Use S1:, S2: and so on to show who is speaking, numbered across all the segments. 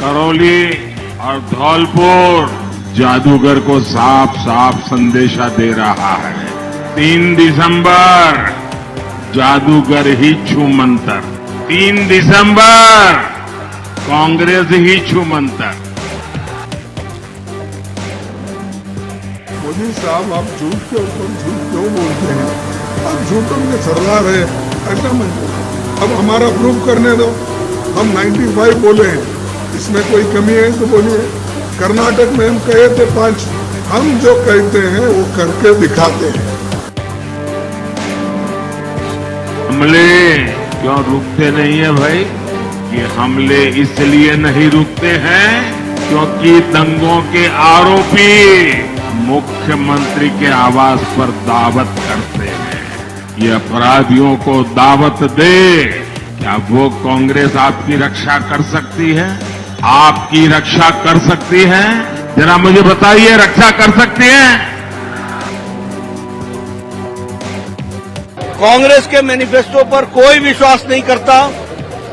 S1: करौली और धौलपुर जादूगर को साफ साफ संदेशा दे रहा है। 3 दिसंबर जादूगर ही छू मंतर, 3 दिसंबर कांग्रेस ही छू मंतर।
S2: मोदी साहब, आप झूठ के ऊपर झूठ क्यों बोलते हैं? आप झूठों के सरदार है, ऐसा मत बोलो। अब हमारा प्रूफ करने दो। हम 95 बोले हैं, इसमें कोई कमी है तो बोलिए। कर्नाटक में हम कहे थे 5, हम जो कहते हैं वो करके दिखाते हैं।
S1: हमले क्यों रुकते नहीं है भाई? ये हमले इसलिए नहीं रुकते हैं क्योंकि दंगों के आरोपी मुख्यमंत्री के आवास पर दावत करते हैं। ये अपराधियों को दावत दे, क्या वो कांग्रेस आपकी रक्षा कर सकती है? आपकी रक्षा कर सकती है? जरा मुझे बताइए, रक्षा कर सकती है?
S3: कांग्रेस के मैनिफेस्टो पर कोई विश्वास नहीं करता।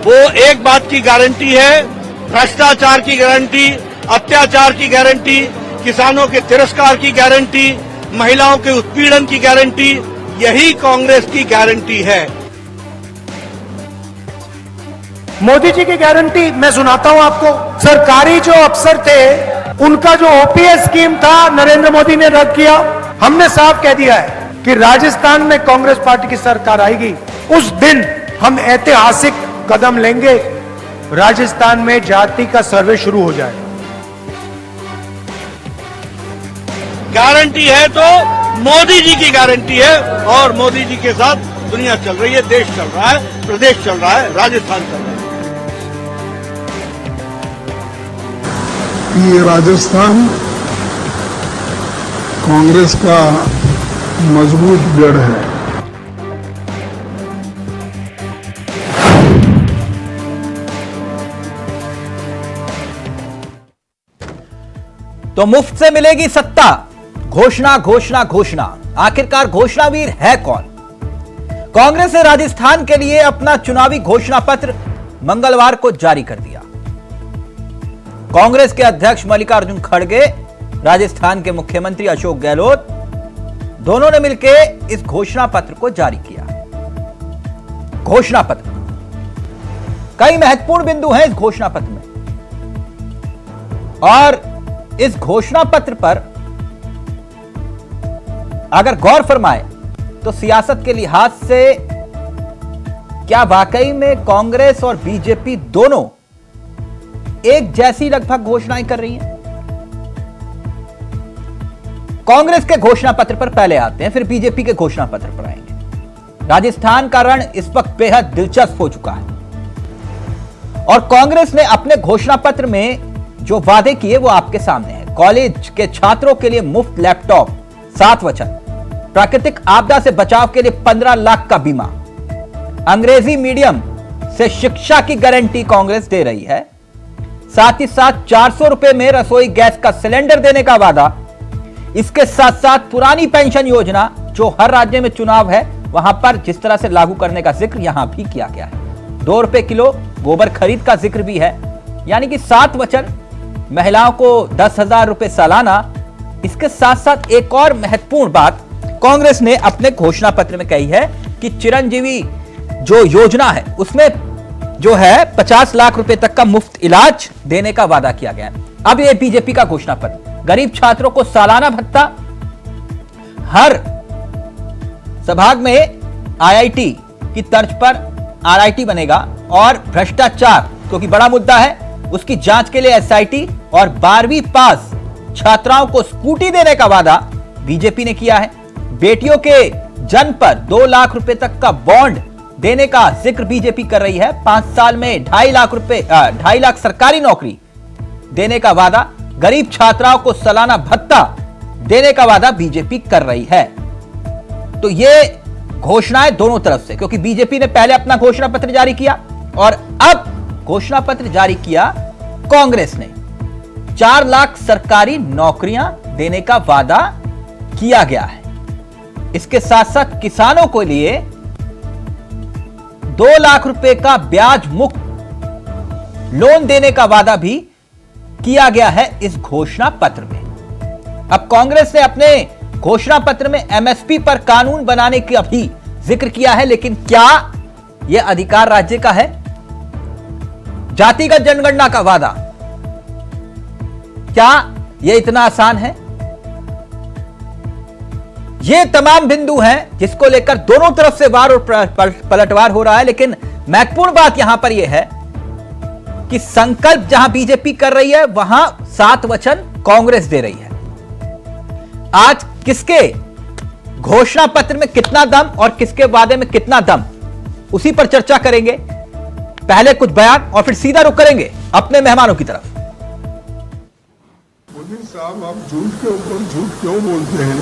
S3: वो एक बात की गारंटी है, भ्रष्टाचार की गारंटी, अत्याचार की गारंटी, किसानों के तिरस्कार की गारंटी, महिलाओं के उत्पीड़न की गारंटी, यही कांग्रेस की गारंटी है।
S4: मोदी जी की गारंटी मैं सुनाता हूं आपको। सरकारी जो अफसर थे, उनका जो ओपीएस स्कीम था नरेंद्र मोदी ने रद्द किया। हमने साफ कह दिया है कि राजस्थान में कांग्रेस पार्टी की सरकार आएगी, उस दिन हम ऐतिहासिक कदम लेंगे। राजस्थान में जाति का सर्वे शुरू हो जाएगा।
S3: गारंटी है तो मोदी जी की गारंटी है, और मोदी जी के साथ दुनिया चल रही है, देश चल रहा है, प्रदेश चल रहा है, राजस्थान चल रहा है।
S2: ये राजस्थान कांग्रेस का मजबूत गढ़ है।
S5: तो मुफ्त से मिलेगी सत्ता, घोषणा घोषणा घोषणा। आखिरकार घोषणावीर है कौन? कांग्रेस ने राजस्थान के लिए अपना चुनावी घोषणा पत्र मंगलवार को जारी कर दिया। कांग्रेस के अध्यक्ष मल्लिकार्जुन खड़गे, राजस्थान के मुख्यमंत्री अशोक गहलोत, दोनों ने मिलकर इस घोषणा पत्र को जारी किया। घोषणा पत्र, कई महत्वपूर्ण बिंदु हैं इस घोषणा पत्र में, और इस घोषणा पत्र पर अगर गौर फरमाए तो सियासत के लिहाज से क्या वाकई में कांग्रेस और बीजेपी दोनों एक जैसी लगभग घोषणाएं कर रही हैं? कांग्रेस के घोषणा पत्र पर पहले आते हैं, फिर बीजेपी के घोषणा पत्र पर आएंगे। राजस्थान का रण इस वक्त बेहद दिलचस्प हो चुका है, और कांग्रेस ने अपने घोषणा पत्र में जो वादे किए वो आपके सामने हैं। कॉलेज के छात्रों के लिए मुफ्त लैपटॉप, 7 वचन, प्राकृतिक आपदा से बचाव के लिए 15 लाख का बीमा, अंग्रेजी मीडियम से शिक्षा की गारंटी कांग्रेस दे रही है। साथ ही साथ 400 रुपए में रसोई गैस का सिलेंडर देने का वादा। इसके साथ साथ पुरानी पेंशन योजना जो हर राज्य में चुनाव है वहां पर जिस तरह से लागू करने का जिक्र यहां भी किया गया है। 2 रुपए किलो गोबर खरीद का जिक्र भी है, यानी कि 7 वचन, महिलाओं को 10,000 रुपए सालाना। इसके साथ साथ एक और महत्वपूर्ण बात कांग्रेस ने अपने घोषणा पत्र में कही है कि चिरंजीवी जो योजना है उसमें जो है 50 लाख रुपए तक का मुफ्त इलाज देने का वादा किया गया है। अब यह बीजेपी का घोषणा पत्र, गरीब छात्रों को सालाना भत्ता, हर संभाग में आईआईटी की तर्ज पर आरआईटी बनेगा, और भ्रष्टाचार क्योंकि बड़ा मुद्दा है उसकी जांच के लिए एसआईटी, और 12वीं पास छात्राओं को स्कूटी देने का वादा बीजेपी ने किया है। बेटियों के जन्म पर 2 लाख रुपए तक का बॉन्ड देने का जिक्र बीजेपी कर रही है। 5 साल में 2.5 लाख सरकारी नौकरी देने का वादा, गरीब छात्राओं को सालाना भत्ता देने का वादा बीजेपी कर रही है। तो ये घोषणाएं दोनों तरफ से, क्योंकि बीजेपी ने पहले अपना घोषणा पत्र जारी किया और अब घोषणा पत्र जारी किया कांग्रेस ने। 4 लाख सरकारी नौकरियां देने का वादा किया गया है। इसके साथ साथ किसानों के लिए 2 लाख रुपए का ब्याज मुक्त लोन देने का वादा भी किया गया है इस घोषणा पत्र में। अब कांग्रेस ने अपने घोषणा पत्र में एमएसपी पर कानून बनाने की अभी जिक्र किया है, लेकिन क्या यह अधिकार राज्य का है? जातिगत जनगणना का वादा, क्या यह इतना आसान है? ये तमाम बिंदु हैं जिसको लेकर दोनों तरफ से वार और पलटवार हो रहा है। लेकिन महत्वपूर्ण बात यहां पर यह है कि संकल्प जहां बीजेपी कर रही है, वहां 7 वचन कांग्रेस दे रही है। आज किसके घोषणा पत्र में कितना दम और किसके वादे में कितना दम, उसी पर चर्चा करेंगे। पहले कुछ बयान और फिर सीधा रुख करेंगे अपने मेहमानों की तरफ।
S2: मोदी साहब, आप झूठ के ऊपर झूठ क्यों बोलते हैं?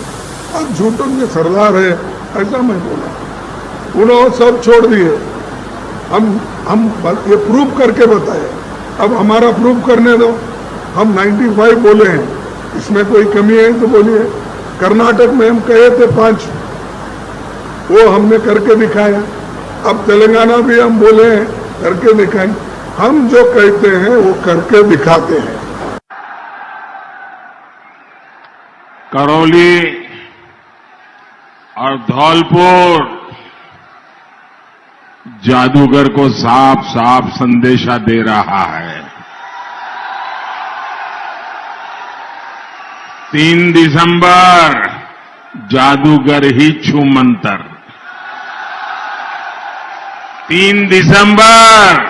S2: आप झूठों के सरदार है, ऐसा मैं बोला। उन्होंने सब छोड़ दिए, हम ये प्रूव करके बताए। अब हमारा प्रूव करने दो। हम 95 बोले हैं, इसमें कोई कमी है तो बोलिए। कर्नाटक में हम कहे थे 5, वो हमने करके दिखाया। अब तेलंगाना भी हम बोले हैं, करके दिखाएं। हम जो कहते हैं वो करके दिखाते हैं।
S1: करौली और धौलपुर जादूगर को साफ साफ संदेशा दे रहा है। 3 दिसंबर जादूगर ही छू मंतर। 3 दिसंबर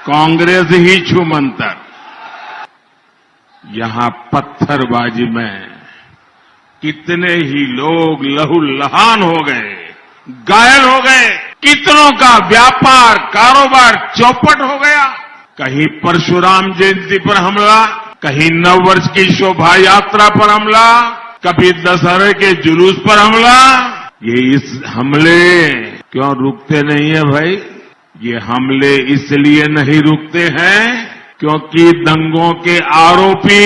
S1: कांग्रेस ही छू मंतर। यहां पत्थरबाजी में कितने ही लोग लहूलुहान हो गए, घायल हो गए। कितनों का व्यापार कारोबार चौपट हो गया। कहीं परशुराम जयंती पर हमला, कहीं नववर्ष की शोभा यात्रा पर हमला, कभी दशहरे के जुलूस पर हमला। ये इस हमले क्यों रुकते नहीं है भाई? ये हमले इसलिए नहीं रुकते हैं क्योंकि दंगों के आरोपी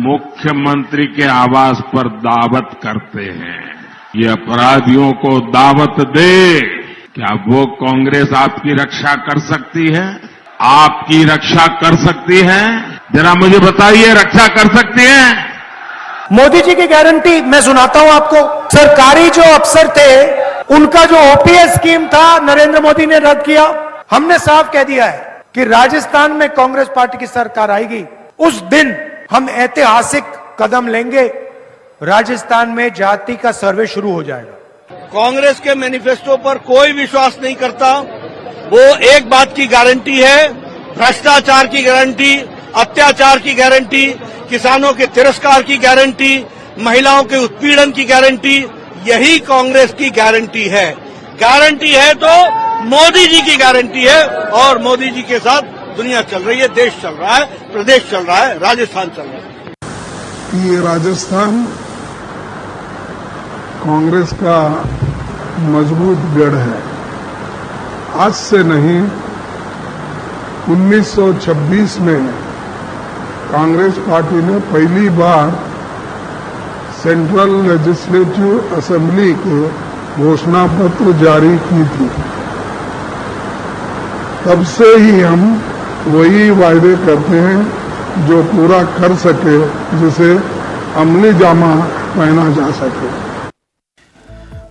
S1: मुख्यमंत्री के आवास पर दावत करते हैं। ये अपराधियों को दावत दे, क्या वो कांग्रेस आपकी रक्षा कर सकती है? आपकी रक्षा कर सकती है? जरा मुझे बताइए, रक्षा कर सकती है?
S4: मोदी जी की गारंटी मैं सुनाता हूं आपको। सरकारी जो अफसर थे, उनका जो ओपीएस स्कीम था, नरेंद्र मोदी ने रद्द किया। हमने साफ कह दिया है कि राजस्थान में कांग्रेस पार्टी की सरकार आएगी, उस दिन हम ऐतिहासिक कदम लेंगे। राजस्थान में जाति का सर्वे शुरू हो जाएगा।
S3: कांग्रेस के मैनिफेस्टो पर कोई विश्वास नहीं करता। वो एक बात की गारंटी है, भ्रष्टाचार की गारंटी, अत्याचार की गारंटी, किसानों के तिरस्कार की गारंटी, महिलाओं के उत्पीड़न की गारंटी। यही कांग्रेस की गारंटी है। गारंटी है तो मोदी जी की गारंटी है, और मोदी जी के साथ दुनिया चल रही है, देश चल रहा है, प्रदेश चल रहा है, राजस्थान चल रहा है।
S2: ये राजस्थान कांग्रेस का मजबूत गढ़ है। आज से नहीं, 1926 में कांग्रेस पार्टी ने पहली बार सेंट्रल लेजिस्लेटिव असेंबली को घोषणा पत्र जारी की थी। तब से ही हम वही वायदे करते हैं जो पूरा कर सके, जिसे अमली जामा पहना जा सके।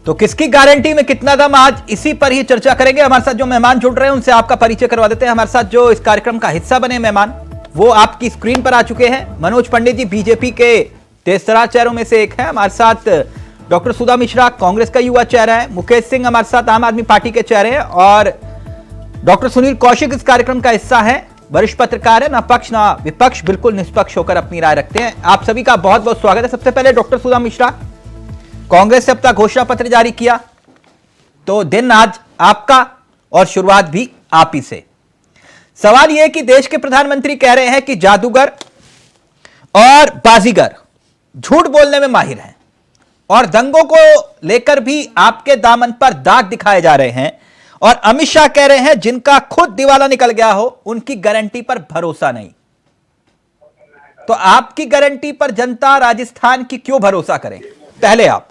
S5: तो किसकी गारंटी में कितना दम, आज इसी पर ही चर्चा करेंगे। हमारे साथ जो मेहमान जुड़ रहे हैं उनसे आपका परिचय करवा देते हैं। हमारे साथ जो इस कार्यक्रम का हिस्सा बने मेहमान, वो आपकी स्क्रीन पर आ चुके हैं। मनोज पंडित जी बीजेपी के तेजतर्रार चेहरों में से एक है। हमारे साथ डॉक्टर सुधा मिश्रा कांग्रेस का युवा चेहरा है। मुकेश सिंह हमारे साथ आम आदमी पार्टी के चेहरे हैं, और डॉक्टर सुनील कौशिक इस कार्यक्रम का हिस्सा है। वरिष्ठ पत्रकार है, ना पक्ष ना विपक्ष, बिल्कुल निष्पक्ष होकर अपनी राय रखते हैं। आप सभी का बहुत बहुत स्वागत है। सबसे पहले डॉक्टर सुधा मिश्रा, कांग्रेस ने अपना घोषणा पत्र जारी किया, तो दिन आज आपका और शुरुआत भी आप ही से। सवाल यह है कि देश के प्रधानमंत्री कह रहे हैं कि जादूगर और बाजीगर झूठ बोलने में माहिर हैं, और दंगों को लेकर भी आपके दामन पर दाग दिखाए जा रहे हैं, और अमित शाह कह रहे हैं जिनका खुद दिवाला निकल गया हो उनकी गारंटी पर भरोसा नहीं। तो आपकी गारंटी पर जनता राजस्थान की क्यों भरोसा करें? पहले आप।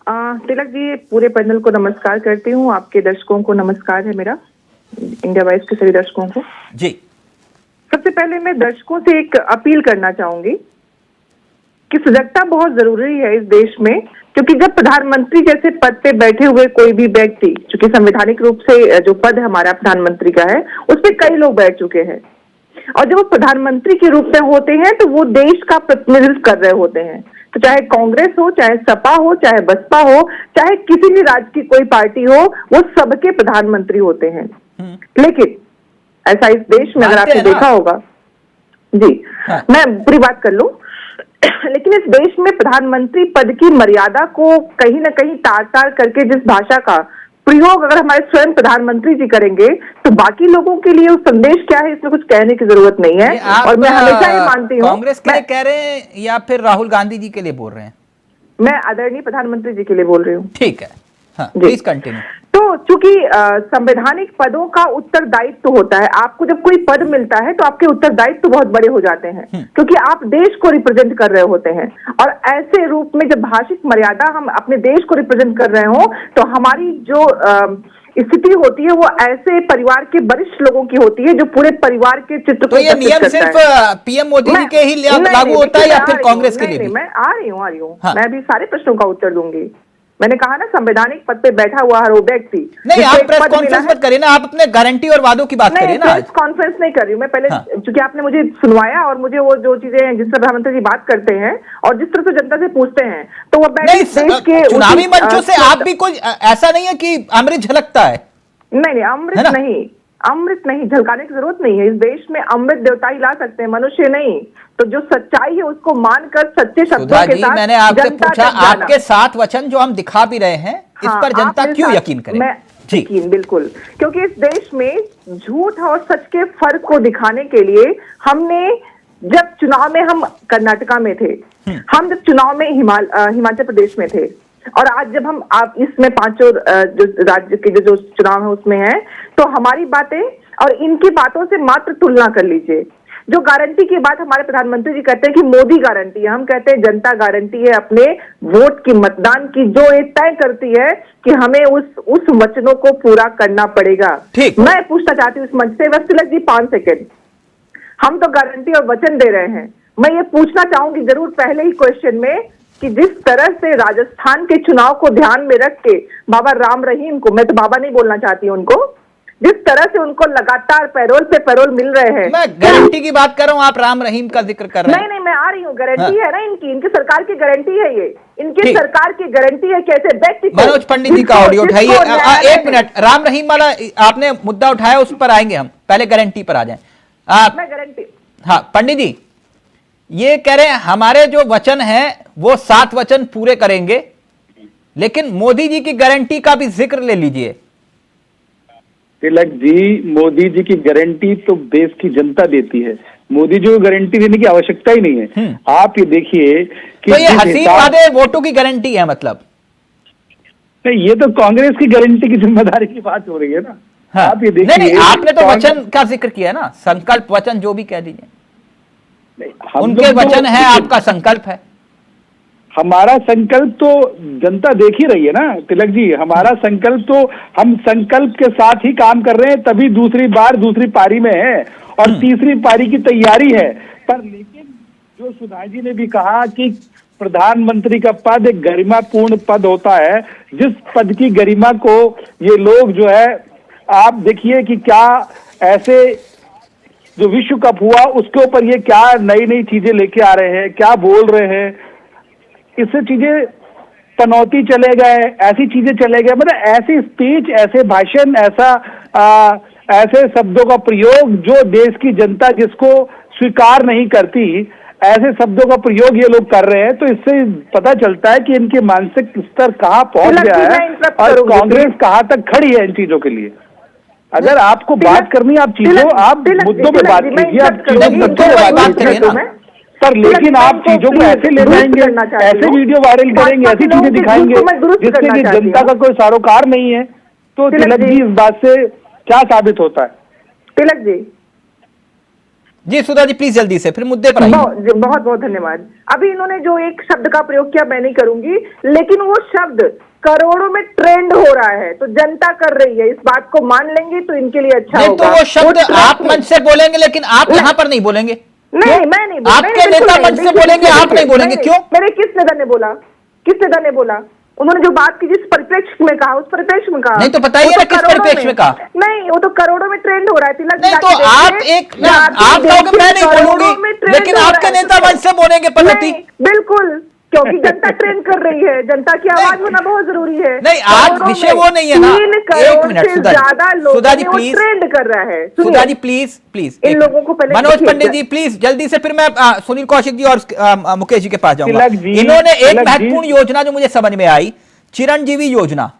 S6: तिलक जी, पूरे पैनल को नमस्कार करती हूँ। आपके दर्शकों को नमस्कार है मेरा, इंडिया वाइज के सभी दर्शकों को।
S5: जी
S6: सबसे पहले मैं दर्शकों से एक अपील करना चाहूंगी कि सजगता बहुत जरूरी है इस देश में, क्योंकि जब प्रधानमंत्री जैसे पद पे बैठे हुए कोई भी व्यक्ति, चूंकि संवैधानिक रूप से जो पद हमारा प्रधानमंत्री का है उस पे कई लोग बैठ चुके हैं, और जब वो प्रधानमंत्री के रूप में होते हैं तो वो देश का प्रतिनिधित्व कर रहे होते हैं। तो चाहे कांग्रेस हो, चाहे सपा हो, चाहे बसपा हो, चाहे किसी भी राज्य की कोई पार्टी हो, वो सबके प्रधानमंत्री होते हैं। लेकिन ऐसा इस देश में अगर आपने देखा होगा, जी
S5: हाँ।
S6: मैं पूरी बात कर लूं लेकिन इस देश में प्रधानमंत्री पद की मर्यादा को कहीं ना कहीं तार तार करके जिस भाषा का प्रयोग अगर हमारे स्वयं प्रधानमंत्री जी करेंगे तो बाकी लोगों के लिए वो संदेश क्या है इसमें कुछ कहने की जरूरत नहीं है। और मैं हमेशा ये मानती हूँ,
S5: कांग्रेस के लिए कह रहे हैं या फिर राहुल गांधी जी के लिए बोल रहे हैं?
S6: मैं आदरणीय प्रधानमंत्री जी के लिए बोल रही हूँ।
S5: ठीक है, हाँ,
S6: जी।
S5: Please continue.
S6: तो चूंकि संवैधानिक पदों का उत्तरदायित्व होता है, आपको जब कोई पद मिलता है तो आपके उत्तरदायित्व बहुत बड़े हो जाते हैं, क्योंकि आप देश को रिप्रेजेंट कर रहे होते हैं। और ऐसे रूप में जब भाषिक मर्यादा हम अपने देश को रिप्रेजेंट कर रहे हो तो हमारी जो स्थिति होती है वो ऐसे परिवार के वरिष्ठ लोगों की होती है जो पूरे परिवार के चित्र
S5: तो ये नियम सिर्फ पीएम मोदी जी के ही लागू होता है या फिर कांग्रेस के लिए भी?
S6: मैं आ रही हूँ
S5: हाँ।
S6: मैं अभी सारे प्रश्नों का उत्तर दूंगी। मैंने कहा ना, संवैधानिक पद पे बैठा हुआ हर वो व्यक्ति।
S5: नहीं, आप प्रेस कॉन्फ्रेंस मत करिए ना, आप अपने गारंटी और वादों की बात करिए ना।
S6: प्रेस कॉन्फ्रेंस नहीं कर रही हूँ मैं, पहले
S5: हाँ।
S6: चूंकि आपने मुझे सुनवाया और मुझे वो जो चीजें हैं जिस तरह प्रधानमंत्री जी बात करते हैं और जिस तरह से जनता से पूछते हैं तो वो
S5: नहीं,
S6: देश के
S5: चुनावी मंचों से आप भी कुछ ऐसा नहीं है कि अमृत झलकता है?
S6: नहीं, अमृत नहीं झलकाने की जरूरत नहीं है। इस देश में अमृत देवता ही ला सकते हैं, मनुष्य नहीं। तो जो सच्चाई है उसको मानकर सच्चे शब्दों के साथ
S5: मैंने आपसे पूछा, आपके 7 वचन जो हम दिखा भी रहे हैं, इस पर जनता क्यों यकीन करे?
S6: जी यकीन, बिल्कुल, क्योंकि इस देश में झूठ और सच के फर्क को दिखाने के लिए हमने, जब चुनाव में हम कर्नाटका में थे, हम जब चुनाव में हिमाचल प्रदेश में थे, और आज जब हम आप इसमें पांचों जो राज्य के जो चुनाव है उसमें है, तो हमारी बातें और इनकी बातों से मात्र तुलना कर लीजिए। जो गारंटी की बात हमारे प्रधानमंत्री जी कहते हैं कि मोदी गारंटी है, हम कहते हैं जनता गारंटी है अपने वोट की, मतदान की, जो ये तय करती है कि हमें उस वचनों को पूरा करना पड़ेगा। मैं पूछना चाहती हूँ इस मंच से, बस तिलक जी 5 सेकेंड, हम तो गारंटी और वचन दे रहे हैं, मैं ये पूछना चाहूंगी जरूर पहले ही क्वेश्चन में कि जिस तरह से राजस्थान के चुनाव को ध्यान में रख के बाबा राम रहीम को, मैं तो बाबा नहीं बोलना चाहती हूँ उनको, जिस तरह से उनको लगातार पैरोल पे पैरोल मिल रहे हैं।
S5: मैं गारंटी की बात कर रहा हूँ, आप राम रहीम का जिक्र कर रहे हैं।
S6: नहीं, मैं आ रही हूँ, गारंटी है ना इनकी सरकार की गारंटी है, ये इनकी सरकार की गारंटी है। कैसे व्यक्ति,
S5: मनोज पंडित जी का ऑडियो उठाइए। 1 मिनट, राम रहीम वाला आपने मुद्दा उठाया, उस पर आएंगे हम, पहले गारंटी पर आ जाए।
S6: मैं गारंटी,
S5: हाँ पंडित जी, ये कह रहे हैं हमारे जो वचन है वो 7 वचन पूरे करेंगे, लेकिन मोदी जी की गारंटी का भी जिक्र ले लीजिए।
S7: तिलक जी, मोदी जी की गारंटी तो देश की जनता देती है, मोदी जी को गारंटी देने की आवश्यकता ही नहीं है। आप ये देखिए कि
S5: तो ये हसीन वादे वोटों की गारंटी है, मतलब
S7: नहीं, ये तो कांग्रेस की गारंटी की जिम्मेदारी की बात हो रही है ना।
S5: हाँ।
S7: आप ये देखिए,
S5: नहीं, आपने तो वचन का जिक्र किया ना, संकल्प वचन जो भी कह दीजिए, उनके वचन है, आपका संकल्प है।
S7: हमारा संकल्प तो जनता देख ही रही है ना तिलक जी, हमारा संकल्प तो हम संकल्प के साथ ही काम कर रहे हैं, तभी दूसरी पारी में है और तीसरी पारी की तैयारी है। पर लेकिन जो सुधा जी ने भी कहा कि प्रधानमंत्री का पद एक गरिमापूर्ण पद होता है, जिस पद की गरिमा को ये लोग जो है, आप देखिए कि क्या ऐसे जो विश्व कप हुआ उसके ऊपर ये क्या नई नई चीजें लेके आ रहे हैं, क्या बोल रहे हैं, इससे चीजें पनौती चले गए, ऐसी चीजें चले गए, मतलब ऐसी स्पीच, ऐसे भाषण, ऐसे शब्दों का प्रयोग जो देश की जनता जिसको स्वीकार नहीं करती, ऐसे शब्दों का प्रयोग ये लोग कर रहे हैं। तो इससे पता चलता है कि इनके मानसिक स्तर कहाँ पहुंच गया है और कांग्रेस कहाँ तक खड़ी है इन चीजों के लिए। अगर आपको बात करनी है, आप चीजों, आप मुद्दों पे बात कीजिए, आप चीजों पे बात करिए, पर लेकिन आप चीजों को ऐसे ले जाएंगे, ऐसे वीडियो वायरल करेंगे, ऐसी चीजें दिखाएंगे जिसके लिए जनता का कोई सरोकार नहीं है। तो तिलक जी, इस बात से क्या साबित होता है?
S6: तिलक
S5: जी सुधा जी प्लीज जल्दी से, फिर मुद्दे पर आइए।
S6: बहुत बहुत धन्यवाद। अभी इन्होंने जो एक शब्द का प्रयोग किया मैं नहीं करूंगी, लेकिन वो शब्द करोड़ों में ट्रेंड हो रहा है, तो जनता कर रही है, इस बात को मान लेंगे तो इनके लिए अच्छा
S5: नहीं
S6: होगा।
S5: तो वो शब्द
S6: trend
S5: आप मंच से बोलेंगे, लेकिन आप यहाँ पर नहीं बोलेंगे।
S6: नहीं, मैं नहीं बोला,
S5: आपके नेता मंच से बोलेंगे, आप नहीं बोलेंगे, क्यों?
S6: मेरे किस नेता ने बोला? किस नेता ने बोला? उन्होंने जो बात की जिस परिप्रेक्ष्य में कहा, उस परिप्रेक्ष्य में कहा।
S5: नहीं तो बताइए ना किस परिप्रेक्ष्य में कहा?
S6: नहीं, वो तो करोड़ों में ट्रेंड हो रहा है। तिलक
S5: नहीं तो आप एक आप कहोगे मैं नहीं बोलूंगी, लेकिन आपके नेता मंच से बोलेंगे पद्धति।
S6: बिल्कुल, क्योंकि जनता ट्रेंड कर रही है, जनता की आवाज होना बहुत जरूरी है।
S5: नहीं, आज विषय वो नहीं है ना।
S6: 3
S5: एक
S6: करोड़
S5: मिनट
S6: से ज्यादा लोग
S5: सुधा जी प्लीज,
S6: ट्रेंड कर रहा है।
S5: सुधा जी प्लीज प्लीज,
S6: इन लोगों को पहले
S5: मनोज
S6: देखिए।
S5: पंडित जी प्लीज जल्दी से, फिर मैं सुनील कौशिक जी और मुकेश जी के पास जाऊंगा।
S7: तिलक जी,
S5: इन्होंने एक
S7: तिलक जी।
S5: महत्वपूर्ण योजना जो मुझे समझ में आई, चिरंजीवी योजना,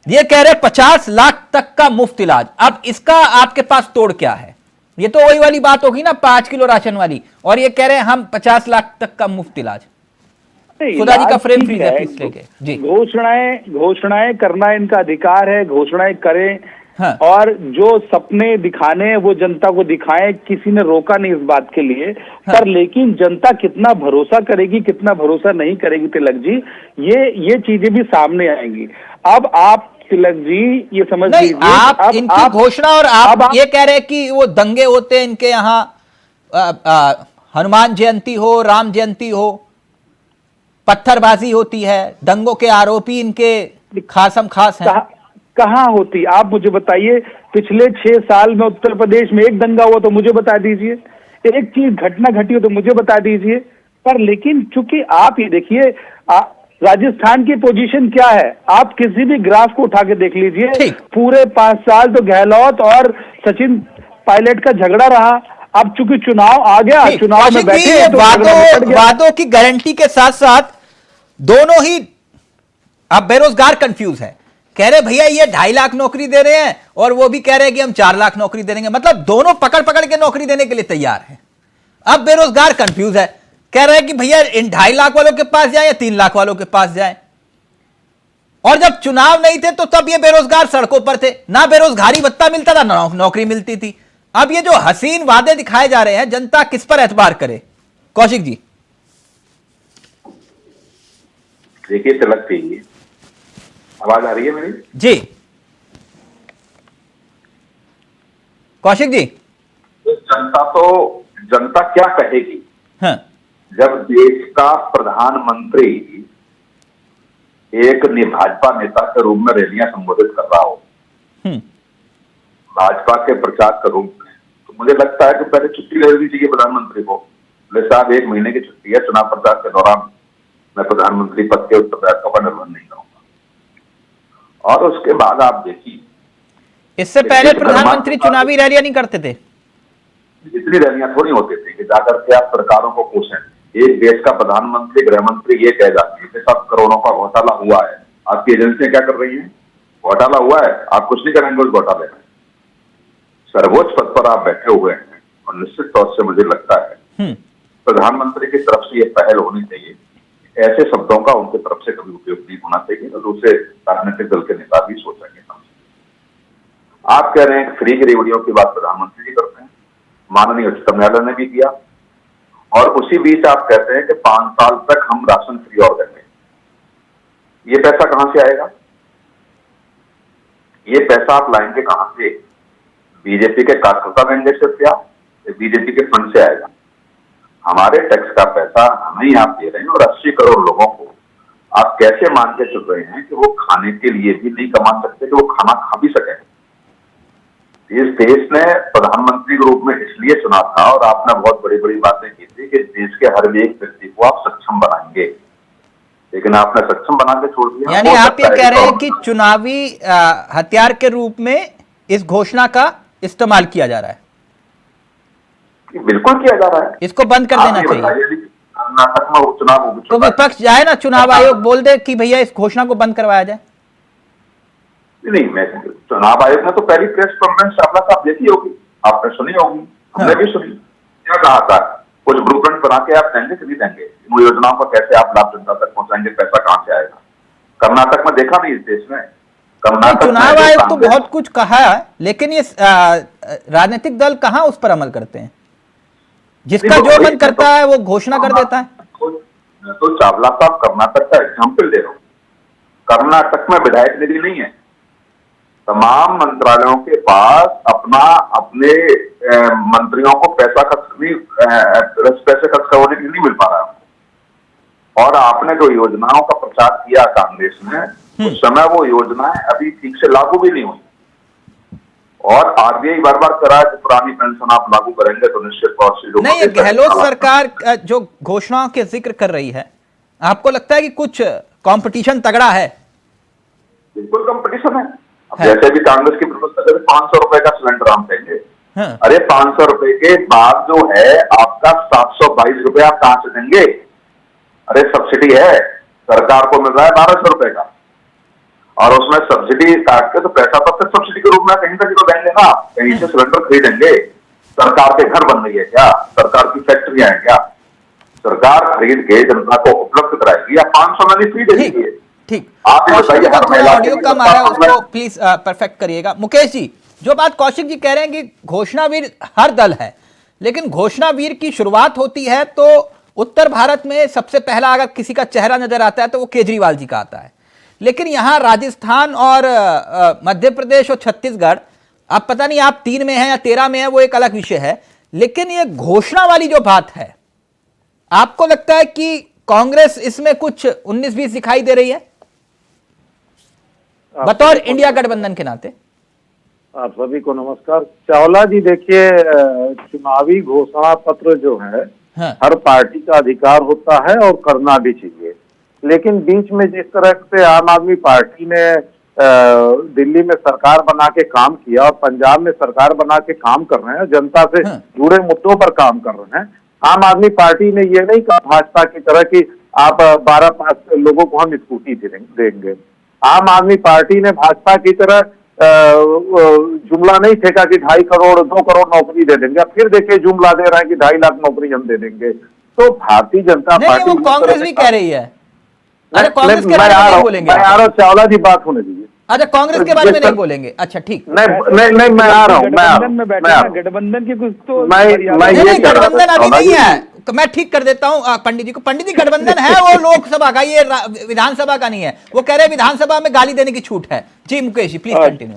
S5: ये कह रहे 50 लाख तक का मुफ्त इलाज। अब इसका आपके पास तोड़ क्या है? ये तो वही वाली बात होगी ना 5 किलो राशन वाली, और ये कह रहे हैं हम 50 लाख तक का मुफ्त इलाज। सुधा जी का फ्रेम
S7: ठीक
S5: फ्रीज है प्लीज लेके जी।
S7: घोषणाएं करना इनका अधिकार है, घोषणाएं करें।
S5: हाँ।
S7: और जो सपने दिखाने हैं वो जनता को दिखाएं, किसी ने रोका नहीं इस बात के लिए।
S5: हाँ।
S7: पर लेकिन जनता कितना भरोसा करेगी, कितना भरोसा नहीं करेगी तिलक जी, ये चीजें भी सामने आएंगी। अब आप तिलक जी ये समझ
S5: नहीं,
S7: लीजिए,
S5: आप
S7: अब
S5: इनकी
S7: आप-
S5: घोषणा और
S7: अब
S5: आप ये कह रहे हैं कि वो दंगे होते हैं इनके यहाँ, हनुमान जयंती हो, राम जयंती हो, पत्थरबाजी होती है, दंगों के आरोपी इनके खासम खास हैं।
S7: कहाँ होती, आप मुझे बताइए। पिछले 6 साल में उत्तर प्रदेश में एक दंगा हुआ तो मुझे बता दीजिए, एक चीज घटना घटी हो तो मुझे बता दीजिए। पर लेकिन चूंकि आप ये देखिए, राजस्थान की पोजीशन क्या है, आप किसी भी ग्राफ को उठा के देख लीजिए।
S5: ठीक।
S7: पूरे 5 साल तो गहलोत और सचिन पायलट का झगड़ा रहा। अब चूंकि चुनाव आ गया, चुनाव में
S5: कौशिक जी,
S7: बैठे
S5: ये
S7: हैं तो झगड़ा निपट गया।
S5: वादों की गारंटी के साथ साथ दोनों ही अब बेरोजगार कंफ्यूज है। कह रहे भैया ये 2.5 लाख नौकरी दे रहे हैं, और वो भी कह रहे हैं कि हम 4 लाख नौकरी दे देंगे। मतलब दोनों पकड़ पकड़ के नौकरी देने के लिए तैयार हैं। अब बेरोजगार कंफ्यूज है, कह रहे हैं कि भैया इन 2.5 लाख वालों के पास जाए या 3 लाख वालों के पास जाए। और जब चुनाव नहीं थे तो तब ये बेरोजगार सड़कों पर थे, ना बेरोजगारी भत्ता मिलता था ना नौकरी मिलती थी। अब ये जो हसीन वादे दिखाए जा रहे हैं, जनता किस पर एतबार करे? कौशिक जी।
S8: देखिए तिलक जी, आवाज आ रही है मेरी?
S5: जी कौशिक जी।
S8: तो जनता क्या कहेगी?
S5: हाँ।
S8: जब देश का प्रधानमंत्री एक भाजपा नेता के रूप में रैलियां संबोधित कर रहा हो, भाजपा के प्रचार के रूप में, तो मुझे लगता है कि पहले छुट्टी ले लेनी चाहिए प्रधानमंत्री को। बोले साहब 1 महीने की छुट्टी है, चुनाव प्रचार के दौरान मैं प्रधानमंत्री पद के उत्तरदायित्व का निर्वहन नहीं करूंगा। और उसके बाद आप देखिए,
S5: इससे पहले प्रधानमंत्री चुनावी रैलियां नहीं करते थे।
S8: जितनी रैलियां थोड़ी होती थी कि जाकर के आप सरकारों को पूछें। एक देश का प्रधानमंत्री, गृह मंत्री ये कह जाती है कि सब करोड़ों का घोटाला हुआ है, आपकी एजेंसियां क्या कर रही हैं? घोटाला हुआ है, आप कुछ नहीं करेंगे उस घोटाले में। सर्वोच्च पद पर आप बैठे हुए हैं, और निश्चित तौर से मुझे लगता है प्रधानमंत्री की तरफ से ये पहल होनी चाहिए। ऐसे शब्दों का उनकी तरफ से कभी उपयोग नहीं होना चाहिए, और दूसरे राजनीतिक दल के नेता भी सोचेंगे। आप कह रहे हैं कि फ्री की रेवड़ियों की बात प्रधानमंत्री जी करते हैं, माननीय उच्चतम न्यायालय ने भी किया, और उसी बीच आप कहते हैं कि 5 साल तक हम राशन फ्री और देंगे। ये पैसा कहां से आएगा? ये पैसा आप लाएंगे कहां से? बीजेपी के कार्यकर्ता देंगे सिर्फ, या बीजेपी के फंड से आएगा? हमारे टैक्स का पैसा हमें ही आप दे रहे हैं, और 80 करोड़ लोगों को आप कैसे मान के चल रहे हैं कि वो खाने के लिए भी नहीं कमा सकते, कि वो खाना खा भी सके? इस देश ने प्रधानमंत्री के रूप में इसलिए चुना था, और आपने बहुत बड़ी बड़ी बातें की थी कि देश के हर एक व्यक्ति को आप सक्षम बनाएंगे, लेकिन आपने सक्षम बना के छोड़ दिया।
S5: यानी आप ये कह रहे हैं कि चुनावी हथियार के रूप में इस घोषणा का इस्तेमाल किया जा रहा है?
S8: बिल्कुल किया जा रहा है।
S5: इसको बंद कर देना चाहिए।
S8: कर्नाटक में उपचुनाव
S5: तो विपक्ष जाए ना, चुनाव आयोग बोल दे कि भैया इस घोषणा को बंद करवाया जाए।
S8: नहीं, मैं चुनाव आयोग ने तो पहली प्रेस कॉन्फ्रेंस शापला साहब देखी होगी, आपने सुनी होगी, हमने भी सुनी। क्या कहा था? कुछ ब्लूप्रिंट बना के आप देंगे कि नहीं देंगे, इन योजनाओं का कैसे आप लाभ जनता तक पहुंचाएंगे, पैसा कहां से आएगा? कर्नाटक में देखा नहीं इस देश में?
S5: चुनाव आयोग तो बहुत कुछ कहा है, लेकिन ये राजनीतिक दल कहां उस पर अमल करते हैं? जिसका जो मन करता है वो घोषणा कर देता है।
S8: तो चावला साहब कर्नाटक का एग्जाम्पल दे रहा हूँ। कर्नाटक में विधायक निधि नहीं है। तमाम मंत्रालयों के पास अपने मंत्रियों को पैसे खर्च करने के लिए नहीं मिल पा रहा है। और आपने जो योजनाओं का प्रचार किया कांग्रेस ने, उस समय वो योजनाएं अभी ठीक से लागू भी नहीं हुई। और आरबीआई बार बार करा कि पुरानी पेंशन आप लागू करेंगे तो निश्चित तौर से
S5: नहीं, ये गहलोत सरकार जो घोषणाओं के जिक्र कर रही है, आपको लगता है कि कुछ कंपटीशन तगड़ा है?
S8: बिल्कुल कंपटीशन है। जैसे भी कांग्रेस की प्रपोजल 500 रुपए का सिलेंडर हम देंगे। अरे 500 रुपए के बाद जो है आपका 722 रुपए आप कहां से देंगे? अरे सब्सिडी है, सरकार को मिल रहा है 1200 रुपए का, और उसमें सब्सिडी काट के तो पैसा तो फिर सब्सिडी के रूप में कहीं तक तो देंगे ना, कहीं से सिलेंडर खरीदेंगे। सरकार के घर बन रही है क्या? सरकार की फैक्ट्रियां हैं क्या? सरकार खरीद के जनता को उपलब्ध कराएगी या 500 में भी फ्री दे देगी?
S5: ठीक,
S8: आप ये बताइए, हर महिला
S5: ऑडियो कम आ रहा है, उसको प्लीज परफेक्ट करिएगा। मुकेश जी, जो बात कौशिक जी कह रहे हैं कि घोषणावीर हर दल है, लेकिन घोषणावीर की शुरुआत होती है तो उत्तर भारत में सबसे पहला अगर किसी का चेहरा नजर आता है तो वो केजरीवाल जी का आता है। लेकिन यहां राजस्थान और मध्य प्रदेश और छत्तीसगढ़, अब पता नहीं आप 3 में हैं या 13 में है, वो एक अलग विषय है, लेकिन ये घोषणा वाली जो बात है, आपको लगता है कि कांग्रेस इसमें कुछ 19-20 दिखाई दे रही है बतौर इंडिया गठबंधन के नाते?
S9: आप सभी को नमस्कार। चावला जी, देखिए, चुनावी घोषणा पत्र जो है, हर पार्टी का अधिकार होता है और करना भी चाहिए, लेकिन बीच में जिस तरह से आम आदमी पार्टी ने दिल्ली में सरकार बना के काम किया और पंजाब में सरकार बना के काम कर रहे हैं, जनता से जुड़े मुद्दों पर काम कर रहे हैं। आम आदमी पार्टी ने ये नहीं कहा भाजपा की तरह कि आप 12-5 लोगों को हम स्कूटी देंगे। आम आदमी पार्टी ने भाजपा की तरह जुमला नहीं फेंका कि 2.5 करोड़ 2 करोड़ नौकरी दे देंगे। अब फिर देखिए जुमला दे रहा है कि 2.5 लाख नौकरी हम दे देंगे। तो भारतीय जनता पार्टी,
S5: वो कांग्रेस भी कह रही है। अरे कांग्रेस के
S9: मैं
S5: बारे में नहीं बोलेंगे,
S9: मैं आ रहा हूँ, चावला जी बात होने दीजिए।
S5: अच्छा, कांग्रेस के बारे में नहीं बोलेंगे, अच्छा ठीक।
S9: नहीं, मैं आ रहा हूँ,
S7: गठबंधन की कुछ तो
S5: नहीं, गठबंधन अभी नहीं है, तो मैं ठीक कर देता हूँ पंडित जी को। पंडित जी, गठबंधन है वो लोकसभा का, ये विधानसभा का नहीं है। वो कह रहे हैं विधानसभा में गाली देने की छूट है। जी मुकेश जी, प्लीज कंटिन्यू।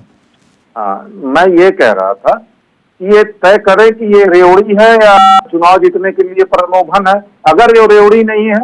S9: हाँ, मैं ये कह रहा था कि ये तय करे कि ये रेवड़ी है या चुनाव जीतने के लिए प्रलोभन है। अगर ये रेवड़ी नहीं है,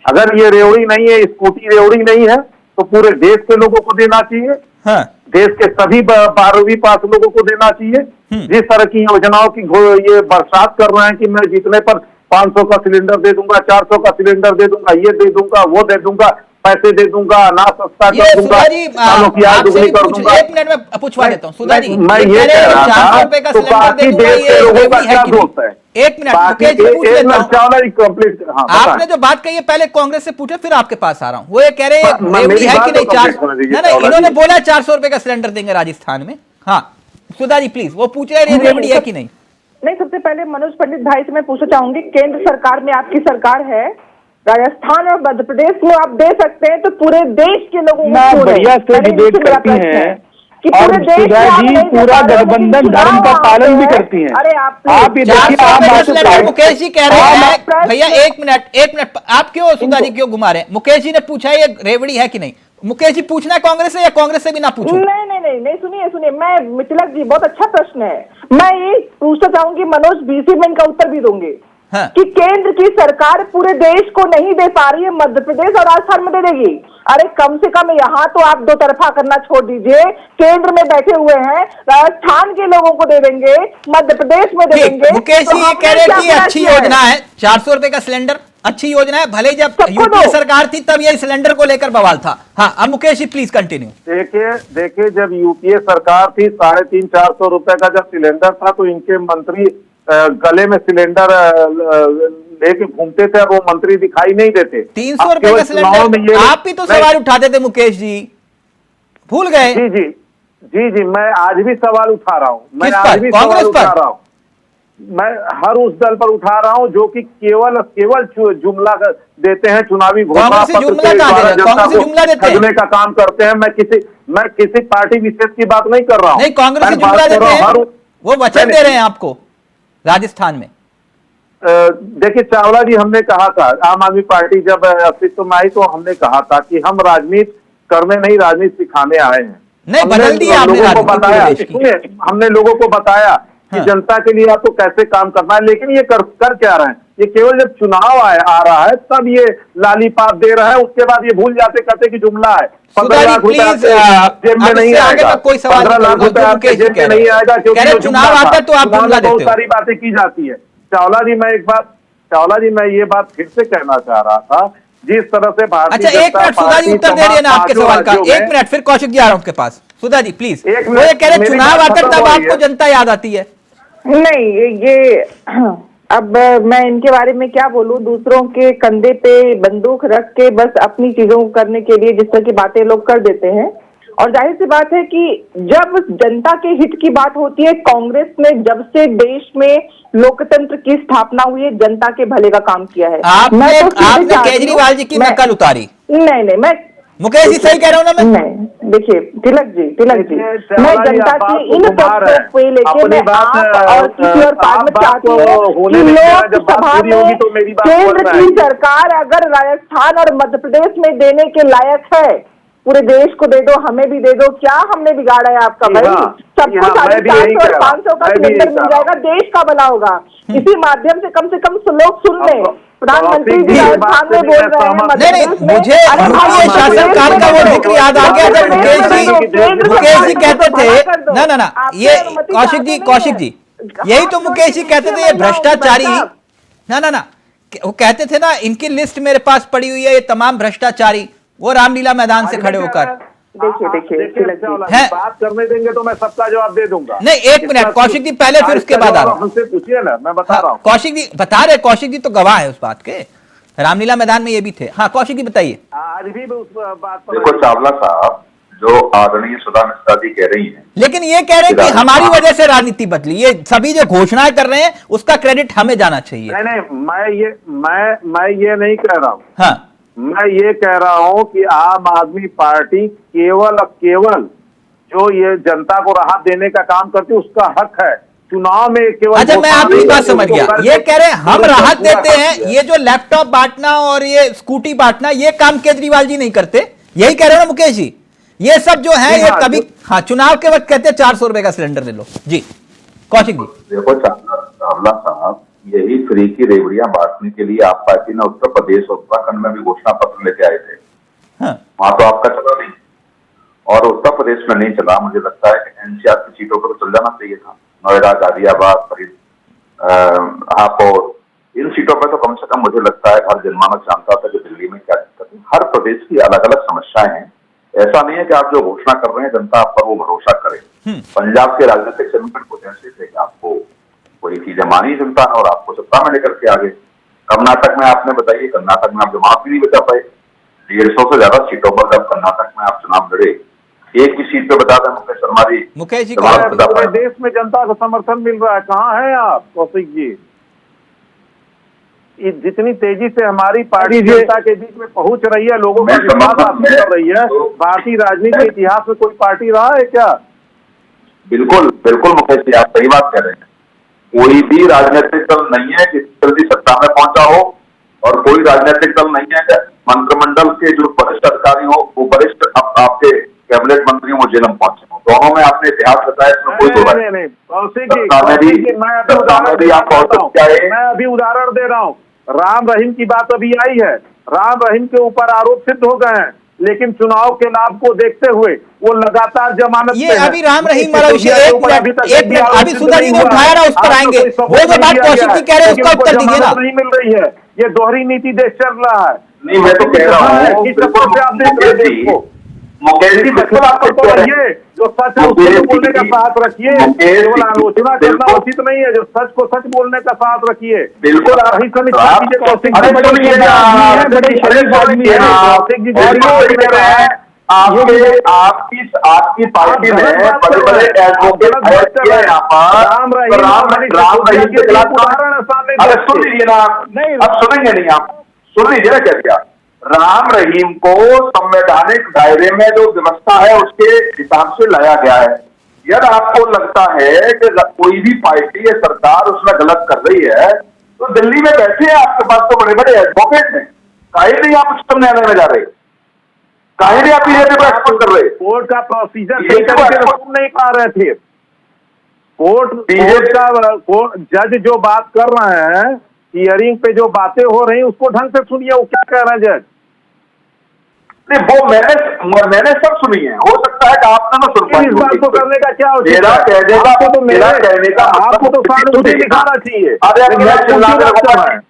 S9: अगर ये रेवड़ी नहीं है, स्कूटी रेवड़ी नहीं है, तो पूरे देश के लोगों को देना चाहिए। हाँ। देश के सभी 12वीं पास लोगों को देना चाहिए। जिस तरह की योजनाओं की ये बरसात कर रहे हैं कि मैं जीतने पर 500 का सिलेंडर दे दूंगा, 400 का सिलेंडर दे दूंगा, ये दे दूंगा, वो दे दूंगा, पैसे दे दूंगा, अनाज सस्ता कर दूंगा, किसानों की आय दुगनी कर दूंगा।
S5: 1 मिनट में पूछवा देता हूँ सुधा जी,
S9: मैं ये कह रहा था, तो बाकी देश के लोगों का क्या दोस्त है?
S5: 1 मिनट मुकेश जी पूछ लेता हूँ।
S9: कंप्लीट।
S5: आपने जो बात कही है पहले कांग्रेस से पूछे, फिर आपके पास आ रहा हूँ। वो ये कह रहे हैं रेवड़ी है कि नहीं? 400 नहीं, इन्होंने बोला 400 रुपए का सिलेंडर देंगे राजस्थान में। हाँ सुधा जी प्लीज, वो पूछ रहे हैं रेवड़ी है कि नहीं?
S6: नहीं, सबसे पहले मनोज पंडित भाई से मैं पूछना चाहूंगी, केंद्र सरकार में आपकी सरकार है, राजस्थान और मध्य प्रदेश में आप दे सकते हैं, तो पूरे देश के लोगों को
S7: बढ़िया से डिबेट करती हैं और सुधा जी पूरा गठबंधन धर्म का पालन भी करती हैं।
S6: अरे
S7: आप ये देखिए,
S5: मुकेश जी कह रहे हैं, भैया 1 मिनट, आप क्यों सुधा जी क्यों घुमा रहे हैं? मुकेश जी ने पूछा है ये रेवड़ी है कि नहीं। मुकेश जी पूछना है कांग्रेस से या कांग्रेस से भी ना पूछूं?
S6: नहीं, सुनिए, मैं मिथिलक जी, बहुत अच्छा प्रश्न है। मैं ये पूछना चाहूंगी मनोज बीसी में इनका उत्तर भी दूंगी। हाँ। कि केंद्र की सरकार पूरे देश को नहीं दे पा रही है, मध्य प्रदेश और राजस्थान में दे देगी। अरे कम से कम यहाँ तो आप 2 तरफा करना छोड़ दीजिए। केंद्र में बैठे हुए हैं, राजस्थान के लोगों को दे देंगे, मध्य प्रदेश में दे देंगे।
S5: मुकेश जी ये कह रहे हैं कि अच्छी योजना है, 400 रुपए का सिलेंडर अच्छी योजना है, भले जब यूपीए सरकार थी तब ये सिलेंडर को लेकर बवाल था। हाँ, अब मुकेश जी प्लीज कंटिन्यू।
S9: देखिए जब यूपीए सरकार थी 350-400 रुपए का जब सिलेंडर था, तो इनके मंत्री गले में सिलेंडर लेके घूमते थे और वो मंत्री दिखाई नहीं देते।
S5: 300 रुपए का सिलेंडर, आप भी तो सवाल उठाते थे मुकेश जी, भूल गए?
S9: जी, मैं आज भी सवाल उठा रहा हूँ। मैं आज भी सवाल उठा रहा हूँ। मैं हर उस दल पर उठा रहा हूँ जो कि केवल जुमला देते हैं, चुनावी घोषणा ठगने का काम करते हैं। मैं किसी पार्टी विशेष की बात नहीं कर रहा हूँ।
S5: नहीं, कांग्रेस से जुमला देते हैं, वो वचन दे रहे हैं आपको राजस्थान में।
S9: देखिए चावला जी, हमने कहा था, आम आदमी पार्टी जब अस्तित्व में आई तो हमने कहा था कि हम राजनीति करने नहीं, राजनीति सिखाने आए हैं।
S5: नहीं, बदल दिया आपने
S9: लोगों को
S5: राजनीति
S9: बताया,
S5: पूरे देश की।
S9: सुनिए, हमने लोगों को बताया कि जनता के लिए आपको कैसे काम करना है, लेकिन ये कर क्या रहे हैं? ये केवल जब चुनाव आ रहा है तब ये लालीपाप दे रहा है, उसके बाद ये भूल जाते, कहते कि जुमला है। 15 लाख रुपया जेब में नहीं आएगा, 15 लाख रुपया आपके जेब में नहीं आएगा, क्योंकि
S5: चुनाव आता तो आप जुमला देते हो।
S9: बहुत सारी बातें की जाती है। चावला जी, मैं ये बात फिर से कहना चाह रहा था, जिस तरह से भारतीय
S5: अच्छा, एक मिनट सुधा जी उत्तर दे रही है ना आपके सवाल का। एक मिनट, फिर कौशिक जी आ रहा हूं आपके पास। सुधा जी प्लीज। वो ये कह रहे चुनाव आकर तब आपको जनता याद आती है।
S6: नहीं, ये अब मैं इनके बारे में क्या बोलूं, दूसरों के कंधे पे बंदूक रख के बस अपनी चीजों को करने के लिए जिस तरह की बातें लोग कर देते हैं। और जाहिर सी बात है कि जब जनता के हित की बात होती है, कांग्रेस ने जब से देश में लोकतंत्र की स्थापना हुई है, जनता के भले का काम किया है।
S5: आपने केजरीवाल जी की नकल उतारी।
S6: नहीं, मैं
S5: मुकेश जी सही कह रहा हूँ ना मैं?
S6: नहीं, देखिए तिलक जी, मैं जनता की इन तथ्यों को लेके मैं आप और किसी और बात में चाहती हूँ कि लोकसभा में केंद्र की सरकार अगर राजस्थान और मध्य प्रदेश में देने के लायक है, पूरे देश को दे दो, हमें भी दे दो। क्या हमने बिगाड़ा है आपका भाई? सबको 450 और 500 का सिलेंडर मिल जाएगा, देश का भला होगा। इसी माध्यम से कम लोग सुन लें। प्रधानमंत्री जी राजस्थान में बोल रहे हैं।
S5: नहीं, मुझे ये शासनकाल का वो जिक्र याद आ गया जब मुकेश जी कहते थे ना ये कौशिक जी यही तो मुकेश जी कहते थे, ये भ्रष्टाचारी ना वो कहते थे ना, इनकी लिस्ट मेरे पास पड़ी हुई है, ये तमाम भ्रष्टाचारी, वो रामलीला मैदान से खड़े होकर।
S9: देखिए, बात करने देंगे तो मैं सबका जवाब दे दूंगा।
S5: नहीं, एक मिनट कौशिक जी पहले, फिर उसके बाद आ रहा हूं।
S9: हमसे पूछिए ना, मैं बता रहा हूँ।
S5: कौशिक जी बता रहे, कौशिक जी तो गवाह है उस बात के, रामलीला मैदान में ये भी थे। हाँ कौशिक जी बताइए।
S9: आज भी उस बात पर
S8: देखो चावला साहब, जो आदरणीय सुधा मिश्रा जी कह रही हैं,
S5: लेकिन ये कह रहे हैं कि हमारी वजह से राजनीति बदली। ये सभी जो घोषणाएं कर रहे हैं उसका क्रेडिट हमें जाना चाहिए।
S9: नहीं, मैं ये नहीं कह रहा हूँ।
S5: हाँ,
S9: मैं ये कह रहा हूं कि आम आदमी पार्टी केवल जो ये जनता को राहत देने का काम करती है, उसका हक है। चुनाव में केवल
S5: अच्छा, मैं आपकी बात समझ गया। ये कह रहे हैं हम राहत देते हैं, ये जो लैपटॉप बांटना और ये स्कूटी बांटना, ये काम केजरीवाल जी नहीं करते, यही कह रहे हैं ना मुकेश जी? ये सब जो है ये कभी चुनाव के वक्त कहते हैं 400 रुपए का सिलेंडर ले लो। जी कौशिक जी।
S8: देखो चावला साहब, यही फ्री की रेवड़ियां बांटने के लिए आप पार्टी ने उत्तर प्रदेश और उत्तराखंड में भी घोषणा पत्र लेके आए थे। वहां तो आपका चला नहीं, और उत्तर प्रदेश में नहीं चला। मुझे लगता है कि एनसीआर की सीटों पर चल जाना चाहिए था, नोएडा, गाजियाबाद, हापुड़, इन सीटों पर तो कम से कम मुझे लगता है हर जनमानस जानता था कि दिल्ली में क्या दिक्कत है। हर प्रदेश की अलग अलग समस्याएं हैं। ऐसा नहीं है कि आप जो घोषणा कर रहे हैं जनता आप पर वो भरोसा करे। पंजाब के राजनीतिक समीकरण कुछ ऐसे थे कि आपको कोई चीजें मानी जनता ने और आपको सत्ता में लेकर के आगे। कर्नाटक में आपने बताइए, कर्नाटक में आप जमात भी नहीं बचा पाए। 150 से ज्यादा सीटों पर जब कर्नाटक में आप चुनाव लड़े, एक भी सीट पे बता दें मुकेश जी
S9: पूरे देश में जनता को समर्थन मिल रहा है। कहाँ है आप कौशिक जी? जितनी तेजी से हमारी पार्टी जनता के बीच में पहुंच रही है, लोगों का विश्वास हासिल कर रही है, भारतीय राजनीति के इतिहास में कोई पार्टी रहा है क्या?
S8: बिल्कुल मुकेश जी, आप सही बात कह रहे हैं। कोई भी राजनीतिक दल नहीं है कि जल्दी सत्ता में पहुंचा हो, और कोई राजनीतिक दल नहीं है कि मंत्रिमंडल के जो वरिष्ठ अधिकारी हो, वो वरिष्ठ आपके कैबिनेट मंत्री वो जेल में पहुंचे हो। दोनों में आपने इतिहास बताया, इसमें कोई
S9: नहीं। मैं अभी उदाहरण दे रहा हूँ। राम रहीम की बात अभी आई है, राम रहीम के ऊपर आरोप सिद्ध हो गए हैं, लेकिन चुनाव के लाभ को देखते हुए वो लगातार जमानत
S5: ये अभी राम रहीम वाला विषय एक मिनट अभी सुधा जी ने उठाया ना, उस पर आएंगे। वो जो बात कौशिक जी कह रहे हैं उसका उत्तर दीजिए ना।
S9: नहीं मिल रही है, ये दोहरी नीति देश चल रहा है।
S8: नहीं, मैं तो कह रहा हूँ मुकेश जी, बिल्कुल आपको
S9: ये जो सच है उसको बोलने का साथ रखिए, केवल आलोचना करना उचित नहीं है। जो सच को सच बोलने का साथ रखिए।
S8: बिल्कुल
S9: सही समीक्षा कीजिए। कौशिक जी
S8: आपकी पार्टी में बड़े एडवोकेट हैं यहाँ पर। राम रहीम के खिलाफ अरे सुन लीजिए ना, अब सुनेंगे नहीं आप, सुन लीजिए ना क्या राम रहीम को संवैधानिक दायरे में जो व्यवस्था है उसके हिसाब से लाया गया है। यदि आपको लगता है कि कोई भी पार्टी या सरकार उसमें गलत कर रही है तो दिल्ली में बैठे हैं, आपके पास तो बड़े बड़े एडवोकेट हैं, काहे नहीं आप उच्चतम न्यायालय में जा रहे? काहे नहीं आप बीजेपी को एक्सपोर्ट कर रहे?
S9: कोर्ट का प्रोसीजर
S8: ये
S9: सही
S8: तो
S9: तरीके से
S8: एक्सपोर्ट-
S9: सुन नहीं पा रहे थे। कोर्ट जज जो बात कर रहे हैं, हियरिंग पे जो बातें हो रही उसको ढंग से सुनिए, वो क्या कह रहे हैं जज।
S8: नहीं, वो मैंने सब सुनी है, हो सकता है कि आपने ना सुन पाई।
S9: इस बात को करने का क्या होता है?
S8: मेरा कहने का
S9: आपको तो
S8: मेरा कहने का
S9: आपको तो सहानुभूति दिखाना चाहिए।
S8: अरे
S9: लेकिन
S8: मैं
S9: आप
S8: चिल्लाने
S9: क्यों बात कर
S8: लगूंगा,
S9: रहे हैं?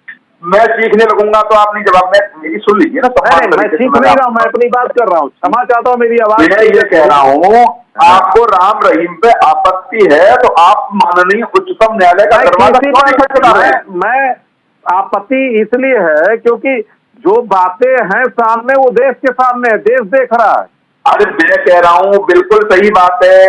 S8: मैं सीखने लगूंगा तो आप नहीं जवाब, मैं मेरी सुन लीजिए ना।
S9: नहीं, मैं सीख नहीं रहा हूँ, मैं अपनी बात कर रहा हूँ, क्षमा चाहता हूँ, मेरी आवाज।
S8: मैं ये कह रहा हूँ, आपको राम रहीम पे आपत्ति है तो आप माननीय उच्चतम न्यायालय का दरवाजा क्यों नहीं खटखटा रहे?
S9: मैं आपत्ति इसलिए है क्योंकि जो बातें हैं सामने, वो देश के सामने है, देश देख रहा है।
S8: अरे मैं कह रहा हूँ बिल्कुल सही बात है।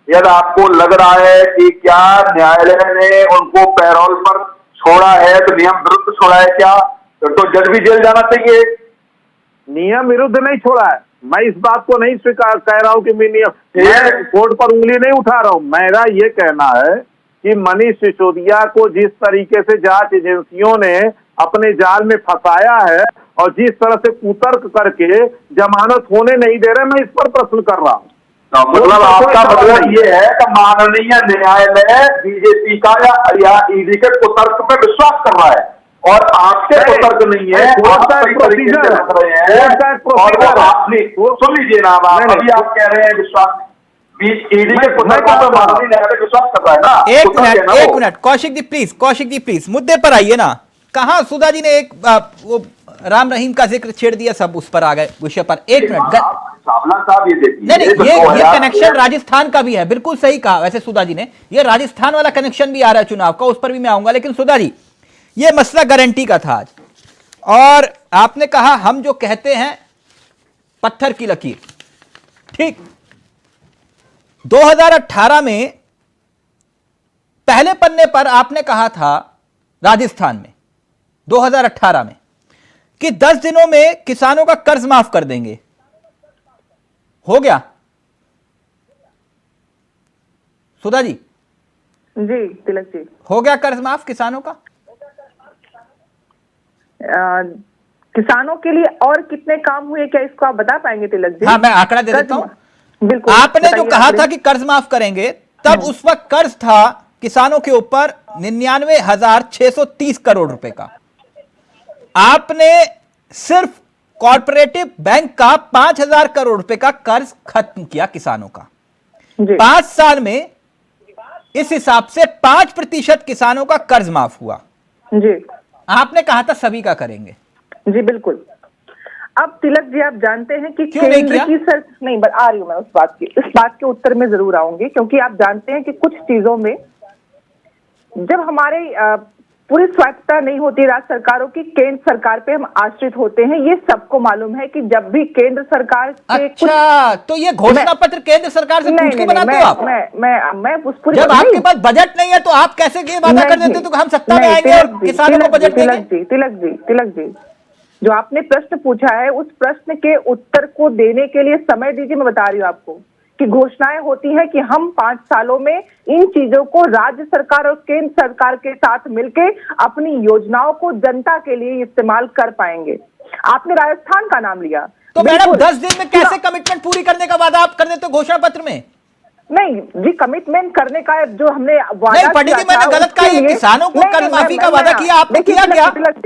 S8: यदि आपको लग रहा है कि क्या न्यायालय ने उनको पैरोल पर छोड़ा है तो नियम विरुद्ध छोड़ा है क्या, तो जज भी जेल जाना चाहिए।
S9: नियम विरुद्ध नहीं छोड़ा है, मैं इस बात को नहीं स्वीकार कह रहा हूँ कि मैं कोर्ट पर उंगली नहीं उठा रहा हूँ। मेरा ये कहना है कि मनीष सिसोदिया को जिस तरीके से जांच एजेंसियों ने अपने जाल में फंसाया है और जिस तरह से कुतर्क करके जमानत होने नहीं दे रहे, मैं इस पर प्रश्न कर रहा हूँ।
S8: मतलब आपका मतलब ये है कि माननीय न्यायालय बीजेपी का या ईडी के कुतर्क पे विश्वास कर रहा है और आपके कुतर्क नहीं है, आप सही तरीके से रख रहे हैं। और वो आपने सुन लीजिए ना, आप अभी आप कह रहे हैं विश्वास, ईडी के कुतर्क पे माननीय न्यायालय विश्वास कर रहा है ना।
S5: एक मिनट कौशिक जी प्लीज मुद्दे पर आइए ना। कहा सुधा जी ने एक वो राम रहीम का जिक्र छेड़ दिया, सब उस पर आ गए विषय पर। एक मिनट,
S8: सावला साहब ये देखिए,
S5: नहीं ये कनेक्शन राजस्थान का भी है, बिल्कुल सही कहा वैसे सुधा जी ने, ये राजस्थान वाला कनेक्शन भी आ रहा है चुनाव का, उस पर भी मैं आऊंगा। लेकिन सुधा जी, ये मसला गारंटी का था आज, और आपने कहा हम जो कहते हैं पत्थर की लकीर, ठीक। 2018 में पहले पन्ने पर आपने कहा था राजस्थान में 2018 में कि 10 दिनों में किसानों का कर्ज माफ कर देंगे। हो गया सुधा जी?
S6: जी तिलक जी,
S5: हो गया कर्ज माफ किसानों का?
S6: किसानों के लिए और कितने काम हुए क्या इसको आप बता पाएंगे तिलक जी?
S5: हाँ, मैं आंकड़ा दे देता हूं।
S6: बिल्कुल,
S5: आपने जो कहा
S6: आपने।
S5: था कि कर्ज माफ करेंगे, तब उस वक्त कर्ज था किसानों के ऊपर 99,630 करोड़ रुपए का। आपने सिर्फ कॉर्पोरेटिव बैंक का 5,000 करोड़ रुपए का कर्ज खत्म किया किसानों का। 5 साल में इस हिसाब से 5% किसानों का कर्ज माफ हुआ।
S6: जी,
S5: आपने कहा था सभी का करेंगे।
S6: जी बिल्कुल। अब तिलक जी, आप जानते हैं कि
S5: क्यों नहीं
S6: केंद्र
S5: किया?
S6: की नहीं, बट आ रही हूं मैं इस बात के उत्तर में जरूर आऊंगी, क्योंकि आप जानते हैं कि कुछ चीजों में जब हमारे पूरी स्वायत्तता नहीं होती राज्य सरकारों की, केंद्र सरकार पे हम आश्रित होते हैं। ये सबको मालूम है कि जब भी केंद्र सरकार के
S5: अच्छा, तो ये घोषणा पत्र केंद्र सरकार से पूछ के बनाते हो आप?
S6: मैं उस पूरी
S5: जब आपके पास बजट नहीं है तो आप कैसे ये वादा कर देते तो हम सत्ता में आएंगे और किसानों को बजट देंगे?
S6: तिलक जी, जो आपने प्रश्न पूछा है उस प्रश्न के उत्तर को देने के लिए समय दीजिए। मैं बता रही हूँ आपको कि घोषणाएं होती हैं कि हम 5 सालों में इन चीजों को राज्य सरकार और केंद्र सरकार के साथ मिलकर अपनी योजनाओं को जनता के लिए इस्तेमाल कर पाएंगे। आपने राजस्थान का नाम लिया,
S5: तो मैडम 10 दिन में कैसे कमिटमेंट पूरी करने का वादा आप कर देते हो घोषणा पत्र में?
S6: नहीं जी, कमिटमेंट करने का जो हमने वादा
S5: नहीं पंडित जी, मैंने गलत कहा, ये किसानों को कर्ज माफी का वादा किया, आपने किया क्या?
S7: तिलक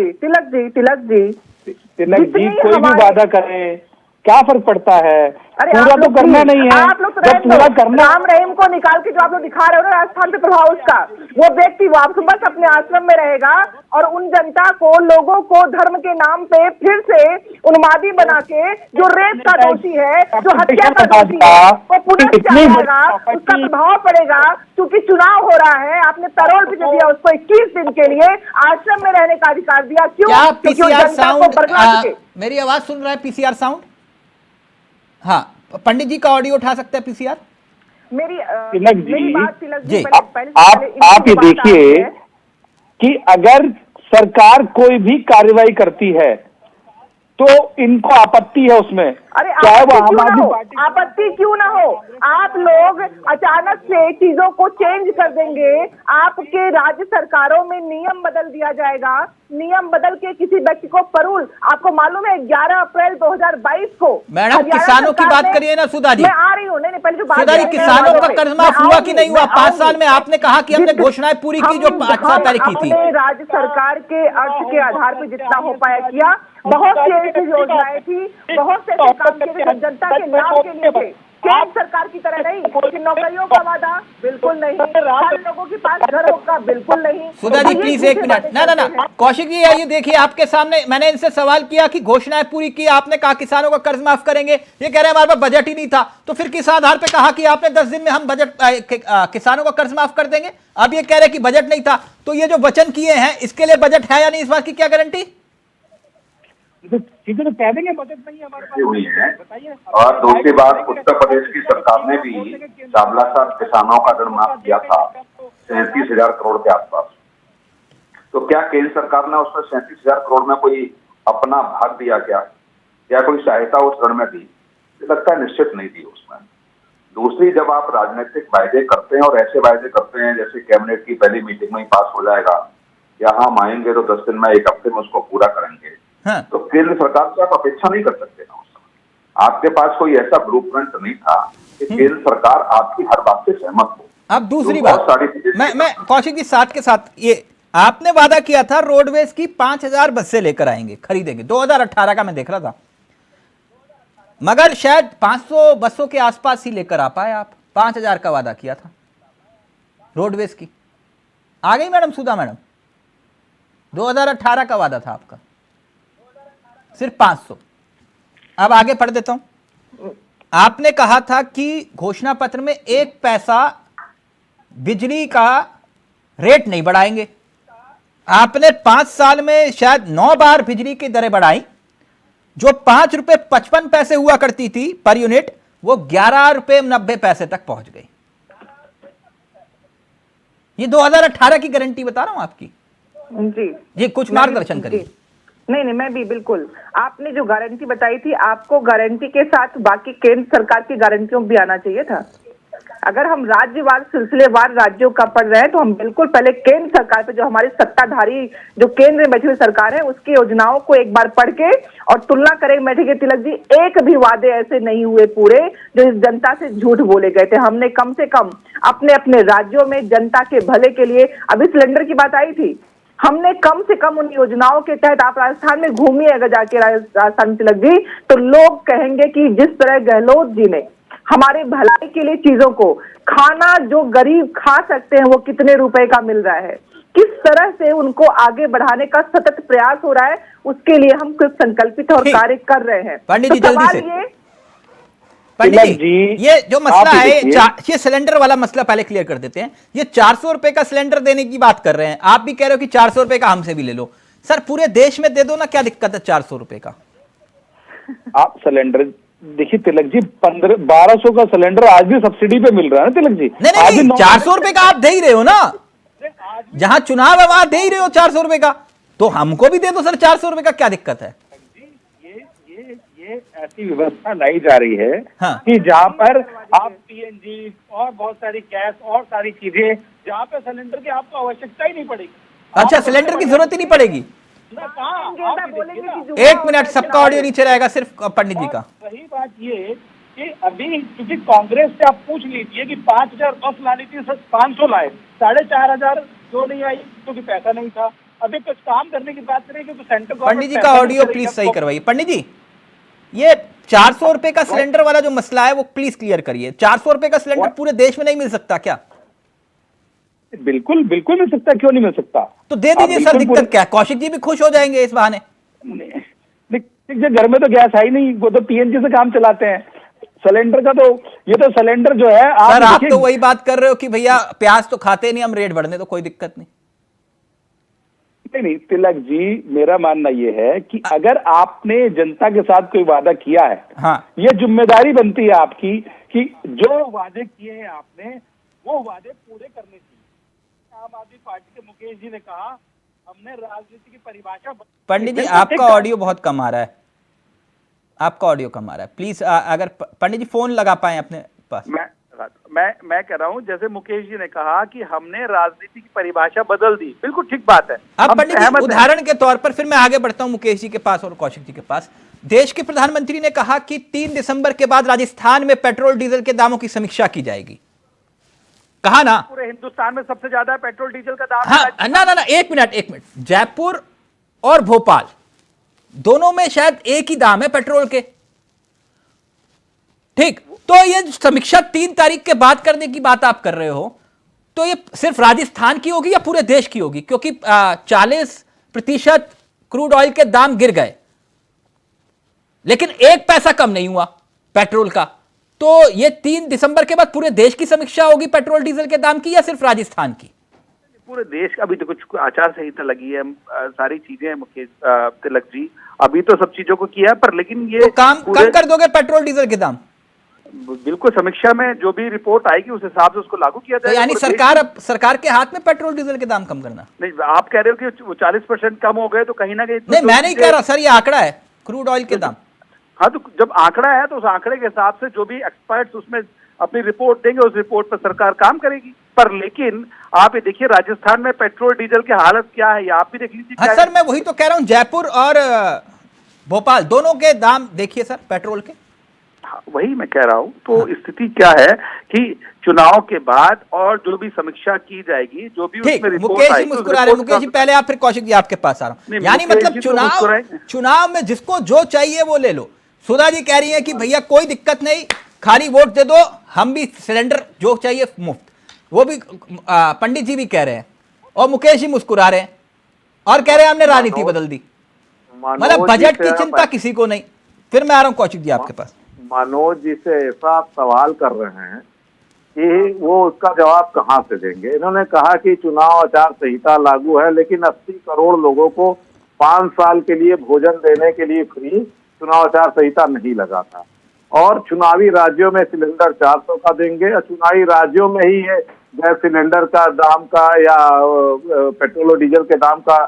S7: जी कोई भी वादा करें क्या फर्क पड़ता है? पूरा तो करना नहीं है।
S6: आप लोग
S7: जब पूरा करना,
S6: राम रहीम को निकाल के जो आप लोग दिखा रहे हो ना राजस्थान पे प्रभाव उसका, वो व्यक्ति वापस बस अपने आश्रम में रहेगा और उन जनता को, लोगों को धर्म के नाम पे फिर से उन्मादी बना के, जो रेप का दोषी है, जो हत्या का दोषी है, वो पुनः उसका प्रभाव पड़ेगा। क्योंकि चुनाव हो रहा है, आपने पैरोल भी दिया उसको 21 दिन के लिए, आश्रम में रहने का अधिकार दिया। क्यों? क्योंकि वो जनता को बरगला चुके।
S5: मेरी आवाज सुन रहा है पीसीआर साउंड? हाँ, पंडित जी का ऑडियो उठा सकते हैं पीसीआर?
S6: मेरी
S7: बात
S6: तिलक जी,
S7: आप ये देखिए कि अगर सरकार कोई भी कार्रवाई करती है तो इनको आपत्ति है उसमें।
S6: अरे
S7: चाहे वो
S6: आपत्ति
S7: आम
S6: क्यों ना
S7: आदमी
S6: हो,
S7: पार्टी
S6: आपत्ति क्यों ना हो, आप लोग अचानक से चीजों को चेंज कर देंगे। आपके राज्य सरकारों में नियम बदल दिया जाएगा, नियम बदल के किसी व्यक्ति को परूल, आपको मालूम है 11 अप्रैल 2022 को
S5: मैडम किसानों की बात करिए ना सुधा जी।
S6: मैं आ रही हूँ, नहीं पहले जो बात
S5: सुधा जी, किसानों का कर्ज माफ हुआ कि नहीं हुआ? 5 साल में आपने कहा कि हमने घोषणाएं पूरी की जो 5 तारीख की थी।
S6: हमने राज्य सरकार के अर्थ के आधार पर जितना हो पाया किया। बहुत सी ऐसी योजनाएं थी, बहुत से ऐसे काम किए जो जनता के लाभ के लिए थे। केंद्र सरकार की तरह नहीं कि नौकरियों का वादा बिल्कुल नहीं, हर लोगों के पास घर होगा बिल्कुल नहीं।
S5: सुधा जी प्लीज एक मिनट, ना कौशिक जी ये देखिए आपके सामने मैंने इनसे सवाल किया कि घोषणाएं पूरी की, आपने कहा किसानों का कर्ज माफ करेंगे, ये कह रहे हैं हमारे पास बजट ही नहीं था। तो फिर किस आधार पे कहा कि आपने 10 दिन में हम बजट किसानों का कर्ज माफ कर देंगे? अब ये कह रहे कि बजट नहीं था, तो ये जो वचन किए हैं इसके लिए बजट है या नहीं, इस बात की क्या गारंटी?
S7: चीजें तो कह देंगे बजट नहीं है हमारे पास,
S8: हुई है।
S7: बताइए।
S8: और दूसरी बात, उत्तर प्रदेश की सरकार ने भी चावलासार किसानों का ऋण माफ किया था 37,000 करोड़ के आसपास। तो क्या केंद्र सरकार ने उसमें 37,000 करोड़ में कोई अपना भाग दिया क्या कोई सहायता उस ऋण में दी? लगता है निश्चित नहीं दी उसमें। दूसरी, जब आप राजनीतिक वायदे करते हैं और ऐसे वायदे करते हैं जैसे कैबिनेट की पहली मीटिंग में ही पास हो जाएगा या हम आएंगे तो 10 दिन में 1 हफ्ते में उसको पूरा करेंगे,
S5: हाँ।
S8: तो केंद्र सरकार से आप अपेक्षा नहीं कर सकते ना। उस समय आपके पास कोई ऐसा ब्लूप्रिंट नहीं था कि केंद्र सरकार आपकी हर बात से सहमत हो।
S5: अब दूसरी
S8: तो
S5: बात,
S8: बहुत सारी चीजें
S5: मैं कौशिक जी साथ के साथ, ये आपने वादा किया था रोडवेज की 5,000 बसें लेकर आएंगे, खरीदेंगे, 2018 का मैं देख रहा था, मगर शायद 500 बसों के आसपास ही लेकर आ पाए आप। 5,000 का वादा किया था रोडवेज की। आ गई मैडम सुधा मैडम? 2018 का वादा था आपका, सिर्फ 500। अब आगे पढ़ देता हूं। आपने कहा था कि घोषणा पत्र में 1 पैसा बिजली का रेट नहीं बढ़ाएंगे। आपने 5 साल में शायद 9 बार बिजली की दरें बढ़ाई। जो 5 रुपए 55 पैसे हुआ करती थी पर यूनिट, वो 11 रुपए 90 पैसे तक पहुंच गई। ये 2018 की गारंटी बता रहा हूं आपकी
S6: जी।
S5: ये कुछ मार्गदर्शन करिए।
S6: नहीं, मैं भी बिल्कुल, आपने जो गारंटी बताई थी, आपको गारंटी के साथ बाकी केंद्र सरकार की गारंटियों भी आना चाहिए था। अगर हम राज्यवार सिलसिलेवार राज्यों का पढ़ रहे हैं तो हम बिल्कुल पहले केंद्र सरकार पे, जो हमारी सत्ताधारी जो केंद्र में बैठी हुई सरकार है, उसकी योजनाओं को एक बार पढ़ के और तुलना करें बैठेंगे। तिलक जी, एक भी वादे ऐसे नहीं हुए पूरे जो इस जनता से झूठ बोले गए थे। हमने कम से कम अपने अपने राज्यों में जनता के भले के लिए, अभी सिलेंडर की बात आई थी, हमने कम से कम उन योजनाओं के तहत, आप राजस्थान में घूमिए अगर जाके राजस्थान तिलक जी, तो लोग कहेंगे कि जिस तरह गहलोत जी ने हमारे भलाई के लिए चीजों को, खाना जो गरीब खा सकते हैं वो कितने रुपए का मिल रहा है, किस तरह से उनको आगे बढ़ाने का सतत प्रयास हो रहा है, उसके लिए हम कुछ संकल्पित और कार्य कर रहे हैं।
S5: पंडित जी,
S6: तो
S5: जल्दी
S6: सवाल
S5: से। पंडित जी, ये जो मसला है, ये सिलेंडर वाला मसला पहले क्लियर कर देते हैं। ये 400 रुपए का सिलेंडर देने की बात कर रहे हैं, आप भी कह रहे हो कि 400 रुपए का हमसे भी ले लो। सर पूरे देश में दे दो ना, क्या दिक्कत है 400 रुपए का?
S7: आप सिलेंडर देखिए तिलक जी, 1200 का सिलेंडर आज भी सब्सिडी पे मिल रहा है ना तिलक जी।
S5: नहीं 400 रुपए का आप दे ही रहे हो ना, जहां चुनाव है वहां दे ही रहे हो 400 रुपए का, तो हमको भी दे दो सर 400 रुपए का, क्या दिक्कत है?
S7: ये ऐसी व्यवस्था लाई जा रही है,
S5: हाँ।
S7: कि जहाँ पर आप पीएनजी और बहुत सारी गैस और सारी चीजें, जहाँ पे सिलेंडर की आपको आवश्यकता ही नहीं पड़ेगी।
S5: अच्छा, सिलेंडर की जरूरत ही नहीं पड़ेगी। एक मिनट, सबका ऑडियो नीचे रहेगा, सिर्फ पंडित जी का।
S7: वही बात ये कि अभी क्योंकि कांग्रेस से आप पूछ लीजिए कि 5,000 बस लानी थी, सर 500 लाए, 4,500 जो नहीं आई क्योंकि पैसा नहीं था। अभी कुछ काम करने की बात करें क्योंकि सेंट्रल गवर्नमेंट।
S5: पंडित जी का ऑडियो प्लीज सही करवाइए। पंडित जी, ये 400 रुपए का सिलेंडर वाला जो मसला है वो प्लीज क्लियर करिए। 400 रुपए का सिलेंडर पूरे देश में नहीं मिल सकता क्या?
S7: बिल्कुल बिल्कुल मिल सकता है, क्यों नहीं मिल सकता?
S5: तो दे दीजिए सर, दिक्कत क्या है? कौशिक जी भी खुश हो जाएंगे इस बहाने।
S7: घर में तो गैस है ही नहीं, वो तो पीएनजी से काम चलाते हैं। सिलेंडर का तो, ये तो सिलेंडर जो है,
S5: सर आप तो वही बात कर रहे हो कि भैया प्याज तो खाते नहीं हम, रेट बढ़ने तो कोई दिक्कत नहीं।
S7: नहीं तिलक जी, मेरा मानना यह है कि अगर आपने जनता के साथ कोई वादा किया है,
S5: हाँ,
S7: ये जिम्मेदारी बनती है आपकी कि जो वादे किए हैं आपने वो वादे पूरे करने चाहिए। आम आदमी पार्टी के मुकेश जी ने कहा हमने राजनीति की परिभाषा।
S5: पंडित जी आपका ऑडियो बहुत कम आ रहा है। आपका ऑडियो कम आ रहा है, प्लीज अगर पंडित जी फोन लगा पाए अपने पास।
S7: मैं कह रहा हूं, जैसे मुकेश जी ने कहा कि हमने राजनीति की परिभाषा बदल दी, बिल्कुल ठीक बात है।
S5: अब पंडित जी उदाहरण के तौर पर फिर मैं आगे बढ़ता हूं मुकेश जी के पास और कौशिक जी के पास। देश के प्रधानमंत्री ने कहा कि 3 दिसंबर के बाद राजस्थान में पेट्रोल डीजल के दामों की समीक्षा की जाएगी। कहा ना,
S7: पूरे हिंदुस्तान में सबसे ज्यादा पेट्रोल डीजल का दाम।
S5: हाँ, ना, एक मिनट, जयपुर और भोपाल दोनों में शायद एक ही दाम है पेट्रोल के, ठीक। तो ये समीक्षा 3 तारीख के बाद करने की बात आप कर रहे हो, तो ये सिर्फ राजस्थान की होगी या पूरे देश की होगी? क्योंकि 40% क्रूड ऑयल के दाम गिर गए, लेकिन 1 पैसा कम नहीं हुआ पेट्रोल का। तो ये 3 दिसंबर के बाद पूरे देश की समीक्षा होगी पेट्रोल डीजल के दाम की या सिर्फ राजस्थान की?
S7: पूरे देश का। अभी तो कुछ आचार संहिता लगी है, सारी चीजें मुकेश तिलक जी, अभी तो सब चीजों को किया है, पर लेकिन ये
S5: तो कम कर दोगे पेट्रोल डीजल के दाम?
S7: बिल्कुल, समीक्षा में जो भी रिपोर्ट आएगी उस हिसाब से उसको लागू किया जाएगा।
S5: तो यानी सरकार के हाथ में पेट्रोल डीजल के दाम कम करना?
S7: नहीं, आप कह रहे हो कि 40% कम हो गए, तो कहीं ना कहीं
S5: नहीं, मैं नहीं कह रहा सर, ये आंकड़ा है क्रूड ऑयल के दाम।
S7: हाँ, तो जब आंकड़ा है तो उस आंकड़े के हिसाब से जो भी एक्सपर्ट्स उसमें अपनी रिपोर्ट देंगे, उस रिपोर्ट पर सरकार काम करेगी। पर लेकिन आप ये देखिए राजस्थान में पेट्रोल डीजल की हालत क्या है, ये आप भी देख लीजिए।
S5: हाँ सर, मैं वही तो कह रहा हूँ, जयपुर और भोपाल दोनों के दाम देखिए सर पेट्रोल के।
S7: हाँ, वही मैं कह रहा हूँ। तो स्थिति क्या है कि चुनाव के बाद और जो भी समीक्षा की जाएगी, जो भी उसमें रिपोर्ट
S5: मुकेश जी मुस्कुरा रहे हैं। मुकेश जी पहले आप, फिर कौशिक जी आपके पास आ रहा हूँ। यानी मतलब चुनाव में जिसको जो चाहिए वो ले लो। सुधा जी कह रही है कि भैया कोई दिक्कत नहीं, खाली वोट दे दो, हम भी सिलेंडर जो चाहिए मुफ्त, वो भी पंडित जी भी कह रहे हैं, और मुकेश जी मुस्कुरा रहे हैं और कह रहे हैं हमने राजनीति बदल दी। मतलब बजट की चिंता किसी को नहीं। फिर मैं आ रहा हूँ कौशिक जी आपके पास।
S9: मनोज जी से ऐसा सवाल कर रहे हैं कि वो उसका जवाब कहां से देंगे। इन्होंने कहा कि चुनाव आचार संहिता लागू है, लेकिन 80 करोड़ लोगों को 5 साल के लिए भोजन देने के लिए फ्री चुनाव आचार संहिता नहीं लगा था, और चुनावी राज्यों में सिलेंडर 400 का देंगे, और चुनावी राज्यों में ही ये गैस सिलेंडर का दाम का या पेट्रोल और डीजल के दाम का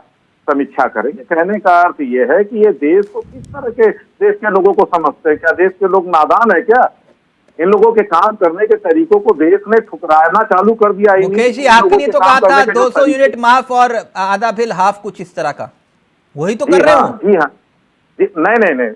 S9: समीक्षा करेंगे। कहने का अर्थ ये है कि ये देश को किस तरह के देश के लोगों को समझते हैं। क्या देश के लोग नादान है क्या? इन लोगों के काम करने के तरीकों को देश ने ठुकराना चालू कर दिया।
S5: मुकेश जी, आपने तो कहा था 200 यूनिट माफ और आधा बिल हाफ, कुछ इस तरह का, वही तो कर रहे हो?
S9: जी हाँ, नहीं,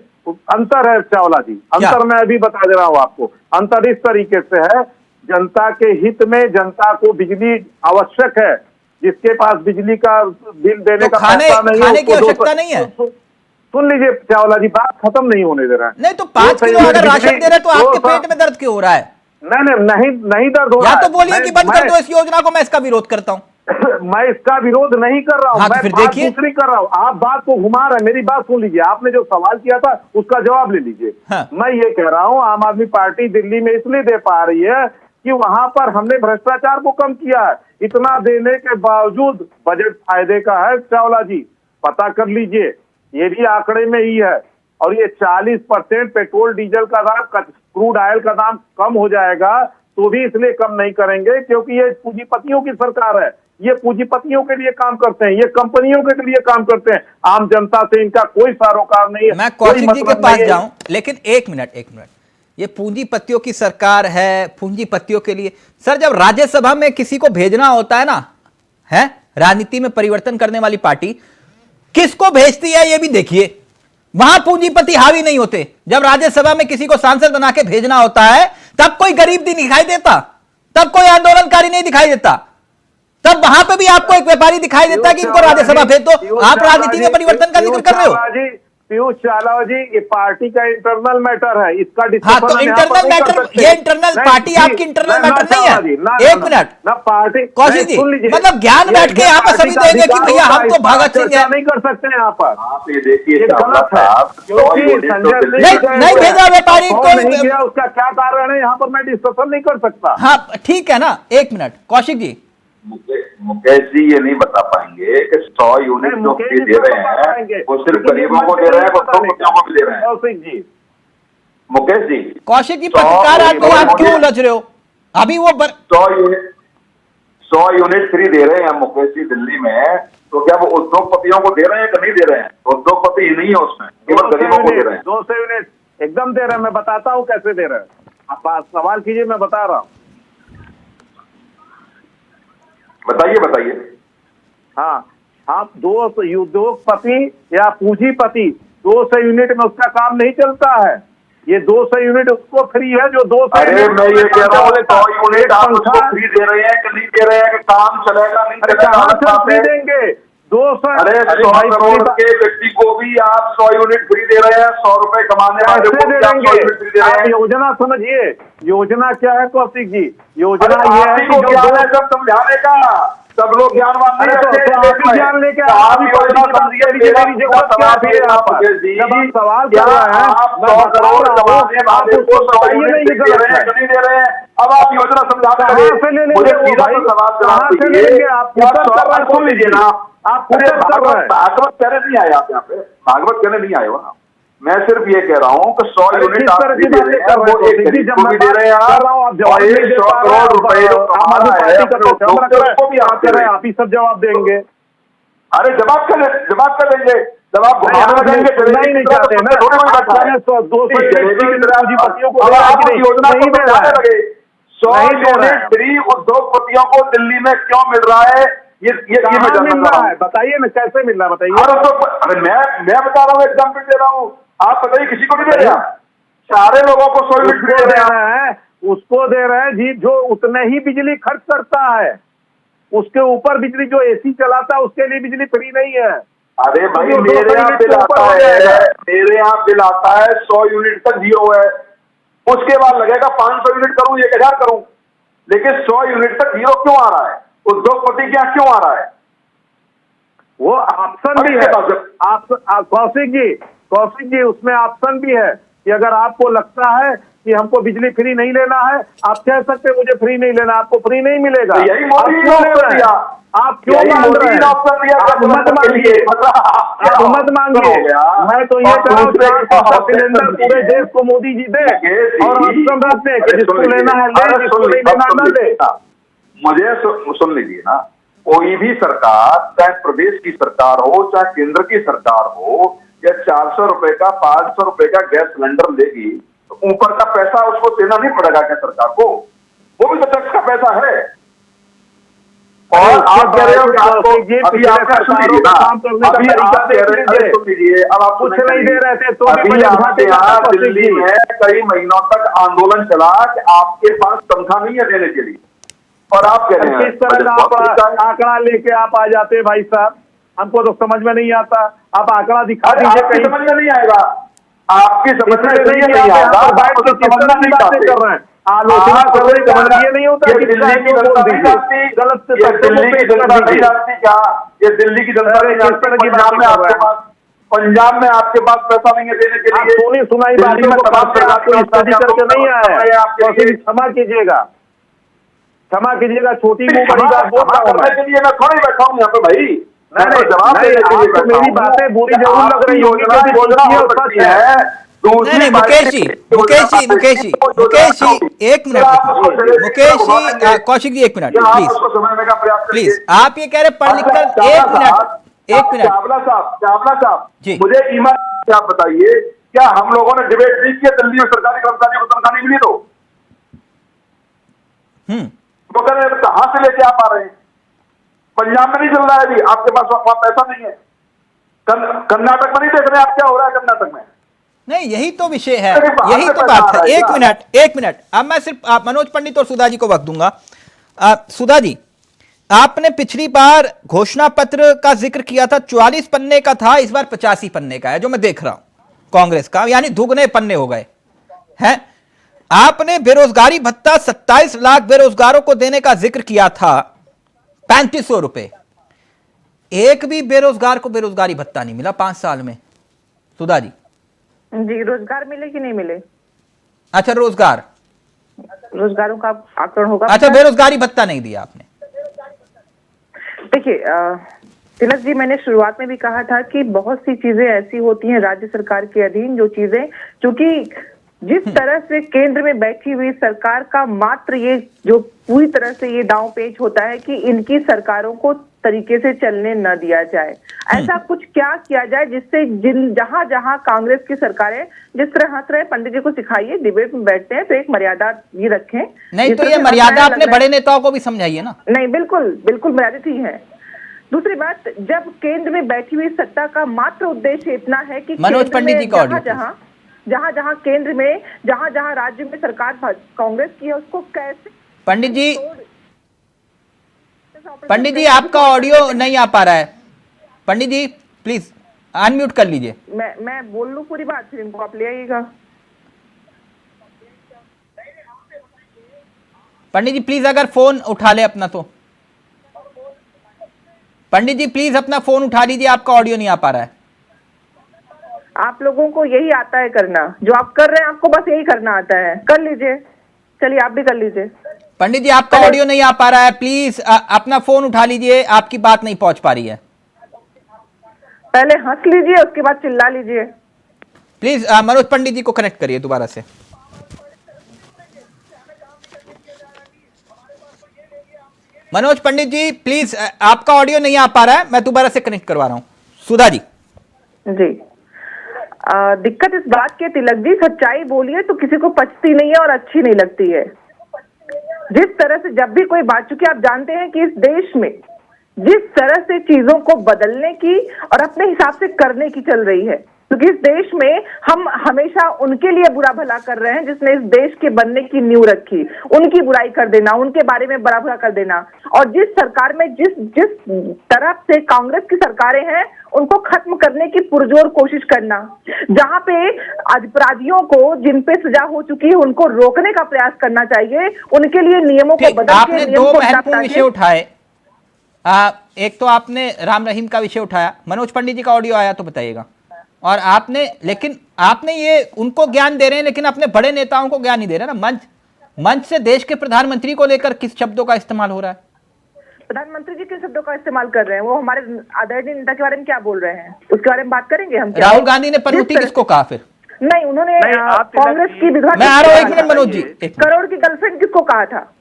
S9: अंतर है चावला जी, अंतर मैं अभी बता दे रहा हूँ आपको। अंतर इस तरीके से है, जनता के हित में जनता को बिजली आवश्यक है। जिसके पास बिजली का बिल देने का पैसा नहीं है,
S5: खाने की आवश्यकता नहीं है।
S9: सुन लीजिए चावला जी, बात खत्म नहीं होने दे रहा है।
S5: नहीं तो 5 किलो अगर राशन दे रहे तो आपके पेट में दर्द क्यों हो रहा है?
S9: नहीं दर्द हो रहा है।
S5: या तो बोलिए कि बंद कर दो इस योजना को, मैं इसका विरोध करता हूँ।
S9: मैं इसका विरोध नहीं कर रहा हूँ।
S5: हाँ,
S9: मैं
S5: फिर
S9: बात
S5: देखिए,
S9: दूसरी कर रहा हूँ। आप बात को घुमा रहे हैं। मेरी बात सुन लीजिए, आपने जो सवाल किया था उसका जवाब ले लीजिए।
S5: हाँ।
S9: मैं ये कह रहा हूँ, आम आदमी पार्टी दिल्ली में इसलिए दे पा रही है कि वहां पर हमने भ्रष्टाचार को कम किया है। इतना देने के बावजूद बजट फायदे का है चावला जी, पता कर लीजिए, ये भी आंकड़े में ही है। और ये 40% पेट्रोल डीजल का दाम, क्रूड ऑयल का दाम कम हो जाएगा, तो भी इसलिए कम नहीं करेंगे क्योंकि ये पूंजीपतियों की सरकार है। ये पूंजीपतियों के लिए काम करते हैं, ये कंपनियों के लिए काम करते हैं। आम जनता से इनका कोई सरोकार नहीं है।
S5: मैं कौशिक जी के पास जाऊं, लेकिन एक मिनट, ये पूंजीपतियों की सरकार है, पूंजीपतियों के लिए। सर, जब राज्यसभा में किसी को भेजना होता है ना, है राजनीति में परिवर्तन करने वाली पार्टी किसको भेजती है ये भी देखिए। वहां पूंजीपति हावी नहीं होते। जब राज्यसभा में किसी को सांसद बना के भेजना होता है, तब कोई गरीब नहीं दिखाई देता, तब कोई आंदोलनकारी नहीं दिखाई देता, तब वहां पे भी आपको एक व्यापारी दिखाई देता है कि इनको राज्यसभा भेज दो। आप राजनीति में परिवर्तन का जिक्र कर रहे हो।
S9: पीयूष चावला जी, ये पार्टी का इंटरनल मैटर है, इसका
S5: हाँ, तो इंटरनल मैटर, ये इंटरनल पार्टी आपकी इंटरनल मैटर नहीं है। एक मिनट,
S9: ना पार्टी
S5: कौशिक जी, मतलब ज्ञान बैठ के यहाँ पर सभी देंगे कि भैया हम तो भगत सिंह है।
S9: नहीं कर सकते हैं यहाँ पर।
S8: आप ये देखिए
S5: नहीं भेजा व्यापारी को,
S9: नहीं गया, उसका क्या कारण है यहाँ पर मैं डिस्कशन नहीं कर सकता।
S5: हाँ ठीक है ना, एक मिनट कौशिक जी।
S8: मुकेश जी ये नहीं बता पाएंगे कि 100 यूनिट जो फ्री दे रहे हैं वो सिर्फ गरीबों को दे रहे हैं, बच्चों को भी दे रहे हैं।
S9: कौशिक जी,
S8: मुकेश जी,
S5: कौशिक जी पत्रकार आदमी, आप क्यों उलझ रहे हो? अभी वो
S8: 100 यूनिट फ्री दे रहे हैं मुकेश जी दिल्ली में, तो क्या वो उद्योगपतियों को दे रहे हैं कि नहीं दे रहे हैं? उद्योगपति ही नहीं है उसमें, केवल गरीबों को दे रहे हैं।
S9: 200 यूनिट एकदम दे रहे हैं, मैं बताता हूँ कैसे दे रहे हैं। आप सवाल कीजिए, मैं बता रहा हूँ।
S8: बताइए बताइए।
S9: हाँ, आप दो उद्योगपति या पूंजीपति 200 यूनिट में उसका काम नहीं चलता है। ये 200 यूनिट उसको फ्री है जो 200
S8: अरे
S9: यूनिट
S8: मैं ये कह रहा हूँ 100 यूनिट आप उसको
S9: पंखा।
S8: फ्री दे रहे हैं कि नहीं दे रहे हैं कि काम चलेगा नहीं
S9: अरे
S8: चलेगा?
S9: कहाँ से
S8: बात
S9: फ्री
S8: है।
S9: देंगे? 200
S8: अरे 100 करोड़ के व्यक्ति को भी आप 100 यूनिट फ्री दे रहे हैं, 100 रुपए कमाने वाले
S9: कैसे
S8: को
S9: दे
S8: भी आप 100
S9: देंगे?
S8: यूनिट फ्री दे रहे
S9: आप
S8: हैं।
S9: योजना समझिए, योजना क्या है कौशिक जी? योजना
S8: अरे
S9: ये
S8: आप
S9: है
S8: ही
S9: कि
S8: को
S9: जो
S8: ज्ञान है सब समझाने का, सब लोग ज्ञानवान नहीं
S9: अरे तो
S8: रहते इस
S9: आप
S8: देश
S9: ही
S8: में।
S9: ज्ञान लेके
S8: तो आप योजना समझिए। मेरा
S9: जरूरत क्या
S8: सवाल
S9: फिर
S8: है
S9: यहाँ पर?
S8: मुकेश जी,
S9: जब आप सवाल
S8: क्या
S9: कर रहे हैं,
S8: आप
S9: मैं
S8: 100
S9: बता
S8: करोड़
S9: रहा हूँ,
S8: कमाने
S9: आप
S8: वाले को
S9: उसको
S8: 100
S9: बताइए
S8: यूनिट
S9: नहीं, ये
S8: दे रहे
S9: गलत
S8: हैं
S9: है।
S8: कि नहीं दे रहे हैं? अब आप योजना समझाते
S9: कहाँ
S8: रहे।
S9: से ले
S8: मुझे
S9: लेंगे वो
S8: सीधा
S9: भाई?
S8: तो सवाल
S9: कहाँ
S8: जवाब
S9: से ले
S8: दीजिए।
S9: लेंगे? आप
S8: क्या
S9: उत्तर कर रहे हैं,
S8: सुन लीजिए ना
S9: आप
S8: अरे
S9: उत्तर कर रहे हैं।
S8: भागवत कहने नहीं आए आप यहाँ पे, भागवत कहने नहीं आए हो ना। मैं सिर्फ ये कह रहा हूँ कि 100
S9: अरे
S8: यूनिट
S9: किस
S8: आप
S9: तरह
S8: फ्री
S9: की
S8: दे
S9: बातें
S8: रहे हैं,
S9: कर रहे
S8: वो
S9: हैं
S8: एक गरीब
S9: जब
S8: को
S9: मैं
S8: भी दे
S9: बात
S8: रहे हैं
S9: कर रहा हूँ, आप
S8: आप,
S9: जवाब
S8: और
S9: नहीं
S8: एक
S9: दे
S8: 100
S9: पा रहे
S8: करोड़
S9: हैं।
S8: रुपए जो
S9: आम
S8: कमा
S9: आदमी
S8: रहा है
S9: पार्टी का
S8: अपने
S9: तो
S8: उद्योग
S9: चमड़ा
S8: से, उसको भी आप
S9: आप
S8: दे
S9: कह रहे
S8: रहे
S9: हैं,
S8: हैं।
S9: आप ही सब जवाब देंगे।
S8: अरे जवाब कर देंगे, जब आप
S9: नहीं,
S8: घुमाने
S9: आप
S8: लगेंगे
S9: सुनना ही नहीं चाहते ना।
S8: थोड़ी कोई
S9: आप
S8: बैठा
S9: कह
S8: है।
S9: रहे हैं 200
S8: जलेबी की तरह
S9: पूंजीपतियों को
S8: अब
S9: दे रहा है
S8: आप
S9: कि
S8: उस
S9: नहीं?
S8: योजना को
S9: नहीं दे रहा
S8: समझाने
S9: है।
S8: लगे। 100
S9: नहीं दे रहा है।
S8: यूनिट फ्री उद्योगपतियों को दिल्ली में क्यों मिल रहा है? ये मैं
S9: कहाँ
S8: जानना
S9: मिल
S8: चाह
S9: रहा
S8: रहा
S9: है?
S8: हूँ।
S9: बताइए ना, कैसे मिल रहा है बताइए।
S8: अरे मैं बता रहा हूँ, एग्जाम्पल दे रहा हूँ। आप बताइए, किसी को नहीं दे रहे आप? सारे लोगों को 100 यूनिट फ्री
S9: उसको
S8: दे
S9: दे
S8: रहे हैं आप।
S9: रहे हैं, उसको दे रहे हैं जी जो उतने ही बिजली खर्च करता है। उसके ऊपर बिजली जो एसी चलाता है उसके लिए बिजली फ्री नहीं है।
S8: अरे भाई
S9: जो
S8: मेरे
S9: 200
S8: यहाँ
S9: यूनिट
S8: बिल
S9: से ऊपर
S8: आता
S9: हो
S8: है,
S9: जाएगा।
S8: मेरे यहाँ बिल आता है 100 यूनिट तक 0 है। उसके बाद लगेगा 500 यूनिट करूं, 1000 करूं, लेकिन 100 यूनिट तक 0 क्यों आ रहा है? उद्योगपति क्या क्यों आ रहा है?
S9: वो ऑप्शन भी है। कौशिक जी उसमें ऑप्शन भी है कि अगर आपको लगता है कि हमको बिजली फ्री नहीं लेना है, आप कह सकते हैं मुझे फ्री नहीं लेना, आपको फ्री नहीं मिलेगा।
S8: तो यही मोदी ने
S9: आप
S8: ऑप्शन दिया।
S9: आप क्यों
S8: यही
S9: मांग
S8: मोदी
S9: रहे
S8: ने
S9: हैं?
S8: ऑप्शन दिया
S9: आप मत मांगिए, आप मत मांगिए। मैं तो ये कह रहा हूँ 400 सिलेंडर पूरे देश को मोदी जी दे और ऑप्शन रख दे कि जिसको लेना है ले, जिसको नहीं लेना न दे।
S8: मुझे सुन लीजिए ना, कोई भी सरकार, चाहे प्रदेश की सरकार हो चाहे केंद्र की सरकार हो, या 400 रुपए का 500 रुपए का गैस सिलेंडर लेगी तो ऊपर का पैसा उसको देना नहीं पड़ेगा क्या सरकार को? वो भी तो टैक्स का पैसा है। और आप कह रहे हो कि आपको अभी आपका सुन लीजिए ना, अभी आप कह रहे हैं, सुन लीजिए, अब आप
S9: कुछ नहीं दे रहे थे तो
S8: अभी आपके यहाँ दिल्ली में कई महीनों तक आंदोलन चला कि आपके पास तनख्वाह नहीं है देने के लिए, और आप कह रहे हैं
S9: किस तरह का आप आंकड़ा लेके आप आ जाते हैं भाई साहब? हमको तो समझ में नहीं आता। आप आंकड़ा दिखा दीजिए
S8: आपकी
S9: कहीं।
S8: समझ में नहीं आएगा, आपकी समझ में नहीं आएगा,
S9: बैठ के किस तरह की बातें कर रहे हैं? आलोचना करने का मतलब ये नहीं होता कि
S8: दिल्ली की जनता नहीं जानती,
S9: गलत
S8: ये दिल्ली की जनता नहीं जानती क्या? ये दिल्ली की जनता नहीं
S9: किस तरह
S8: जानती?
S9: की बातें
S8: पंजाब में आपके पास पैसा नहीं है देने के
S9: आप
S8: लिए।
S9: सुनी सुनाई
S8: दिल्ली
S9: बातों
S8: में
S9: को
S8: तमाम
S9: करके आपको स्टडी करके नहीं आया
S8: आपके
S9: है।
S8: लिए
S9: क्षमा कीजिएगा, क्षमा कीजिएगा, छोटी मुंह बड़ी बात बोल
S8: क्षमा
S9: रहा हूँ
S8: करने के लिए मैं थोड़ी बैठा हूँ यहाँ पे भाई, मैं तो जवाब देने के लिए बैठा
S9: मेरी
S8: हूँ।
S9: बातें बुरी जरूर लग रही होगी,
S8: योजना हो सकती है।
S5: नहीं मुकेश जी एक मिनट, मुकेश जी, कौशिक जी एक मिनट प्लीज आप ये कह रहे पढ़ लिख कर एक मिनट
S8: चावला साहब
S5: जी,
S8: मुझे ईमान आप बताइए, क्या हम लोगों ने डिबेट नहीं किया दिल्ली में सरकारी कर्मचारियों को तनख्वाह नहीं मिली? तो कह रहे कहां से लेके आप आ रहे हैं? पंजाब में नहीं चल रहा है अभी, आपके पास वहां पैसा नहीं है। कर्नाटक में नहीं देख रहे आप क्या हो रहा है कर्नाटक में?
S5: नहीं यही तो विषय है, यही तो बात है। एक मिनट अब मैं सिर्फ मनोज पंडित और सुधा जी को वक्त दूंगा। सुधा जी, आपने पिछली बार घोषणा पत्र का जिक्र किया था, 44 पन्ने का था, इस बार 85 पन्ने का है जो मैं देख रहा हूं कांग्रेस का, यानी दुगने पन्ने हो गए हैं। आपने बेरोजगारी भत्ता 27 लाख बेरोजगारों को देने का जिक्र किया था, 3500 रुपए। एक भी बेरोजगार को बेरोजगारी भत्ता नहीं मिला 5 साल में। सुधा जी
S6: रोजगार मिले कि नहीं मिले?
S5: अच्छा
S6: रोजगारों का आकलन होगा।
S5: अच्छा बेरोजगारी भत्ता नहीं दिया आपने।
S6: देखिए तिलक जी, मैंने शुरुआत में भी कहा था कि बहुत सी चीजें ऐसी होती हैं राज्य सरकार के अधीन जो चीजें, चूंकि जिस तरह से केंद्र में बैठी हुई सरकार का मात्र ये जो पूरी तरह से ये दांव पेच होता है कि इनकी सरकारों को तरीके से चलने न दिया जाए। ऐसा कुछ क्या किया जाए जिससे जहां जहां कांग्रेस की सरकारें जिस तरह हंस रहे, पंडित जी को सिखाइए, डिबेट में बैठते हैं तो एक मर्यादा भी रखें।
S5: नहीं तो ये मर्यादा अपने बड़े नेताओं को भी समझाइए ना।
S6: नहीं, बिल्कुल बिल्कुल मर्यादित ही है। दूसरी बात, जब केंद्र में बैठी हुई सत्ता का मात्र उद्देश्य इतना है कि
S5: मनोज पंडित जी का ऑडियो
S6: जहां केंद्र में जहां राज्य में सरकार कांग्रेस की है उसको कैसे
S5: पंडित जी आपका ऑडियो नहीं आ पा रहा है। पंडित जी प्लीज अनम्यूट कर लीजिए।
S6: मैं बोल लूं पूरी बात, फिर इनको आप ले आइएगा।
S5: पंडित जी प्लीज अगर फोन उठा ले अपना, तो पंडित जी प्लीज अपना फोन उठा लीजिए, आपका ऑडियो नहीं आ पा रहा है।
S6: आप लोगों को यही आता है करना, जो आप कर रहे हैं आपको बस यही करना आता है, कर लीजिए। चलिए आप भी कर लीजिए।
S5: पंडित जी आपका ऑडियो नहीं आ पा रहा है, प्लीज अपना फोन उठा लीजिए, आपकी बात नहीं पहुंच पा रही है।
S6: पहले हंस लीजिए उसके बाद चिल्ला लीजिए।
S5: प्लीज मनोज पंडित जी को कनेक्ट करिए दोबारा से। मनोज पंडित जी प्लीज, आपका ऑडियो नहीं आ पा रहा है, मैं दोबारा से कनेक्ट करवा रहा हूं। सुधा जी
S6: जी, दिक्कत इस बात की, तिलक जी सच्चाई बोलिए तो किसी को पचती नहीं है और अच्छी नहीं लगती है। जिस तरह से जब भी कोई बात, चूंकि आप जानते हैं कि इस देश में जिस तरह से चीजों को बदलने की और अपने हिसाब से करने की चल रही है, क्योंकि इस देश में हम हमेशा उनके लिए बुरा भला कर रहे हैं जिसने इस देश के बनने की नींव रखी, उनकी बुराई कर देना, उनके बारे में बड़ा भला कर देना। और जिस सरकार में जिस तरफ से कांग्रेस की सरकारें हैं उनको खत्म करने की पुरजोर कोशिश करना, जहां पे अपराधियों को जिन पे सजा हो चुकी है उनको रोकने का प्रयास करना चाहिए, उनके लिए नियमों को बदल के
S5: आपने दो महत्वपूर्ण विषय उठाए। एक तो आपने राम रहीम का विषय उठाया, मनोज पंडित जी का ऑडियो आया तो बताइएगा। और आपने ये उनको ज्ञान दे रहे हैं लेकिन अपने बड़े नेताओं को ज्ञान नहीं दे रहे ना। मंच से देश के प्रधानमंत्री को लेकर किस शब्दों का इस्तेमाल हो रहा है?
S6: प्रधानमंत्री जी किन शब्दों का इस्तेमाल कर रहे हैं? वो हमारे आदरणीय नेता के बारे में क्या बोल रहे हैं उसके बारे में बात करेंगे हम।
S5: राहुल गांधी ने पनौती किसको कहा फिर?
S6: नहीं, उन्होंने कांग्रेस की विधवा,
S5: मैं आ रहा हूं, एक मिनट मनोज जी,
S6: करोड़ की गर्लफ्रेंड किसको कहा था?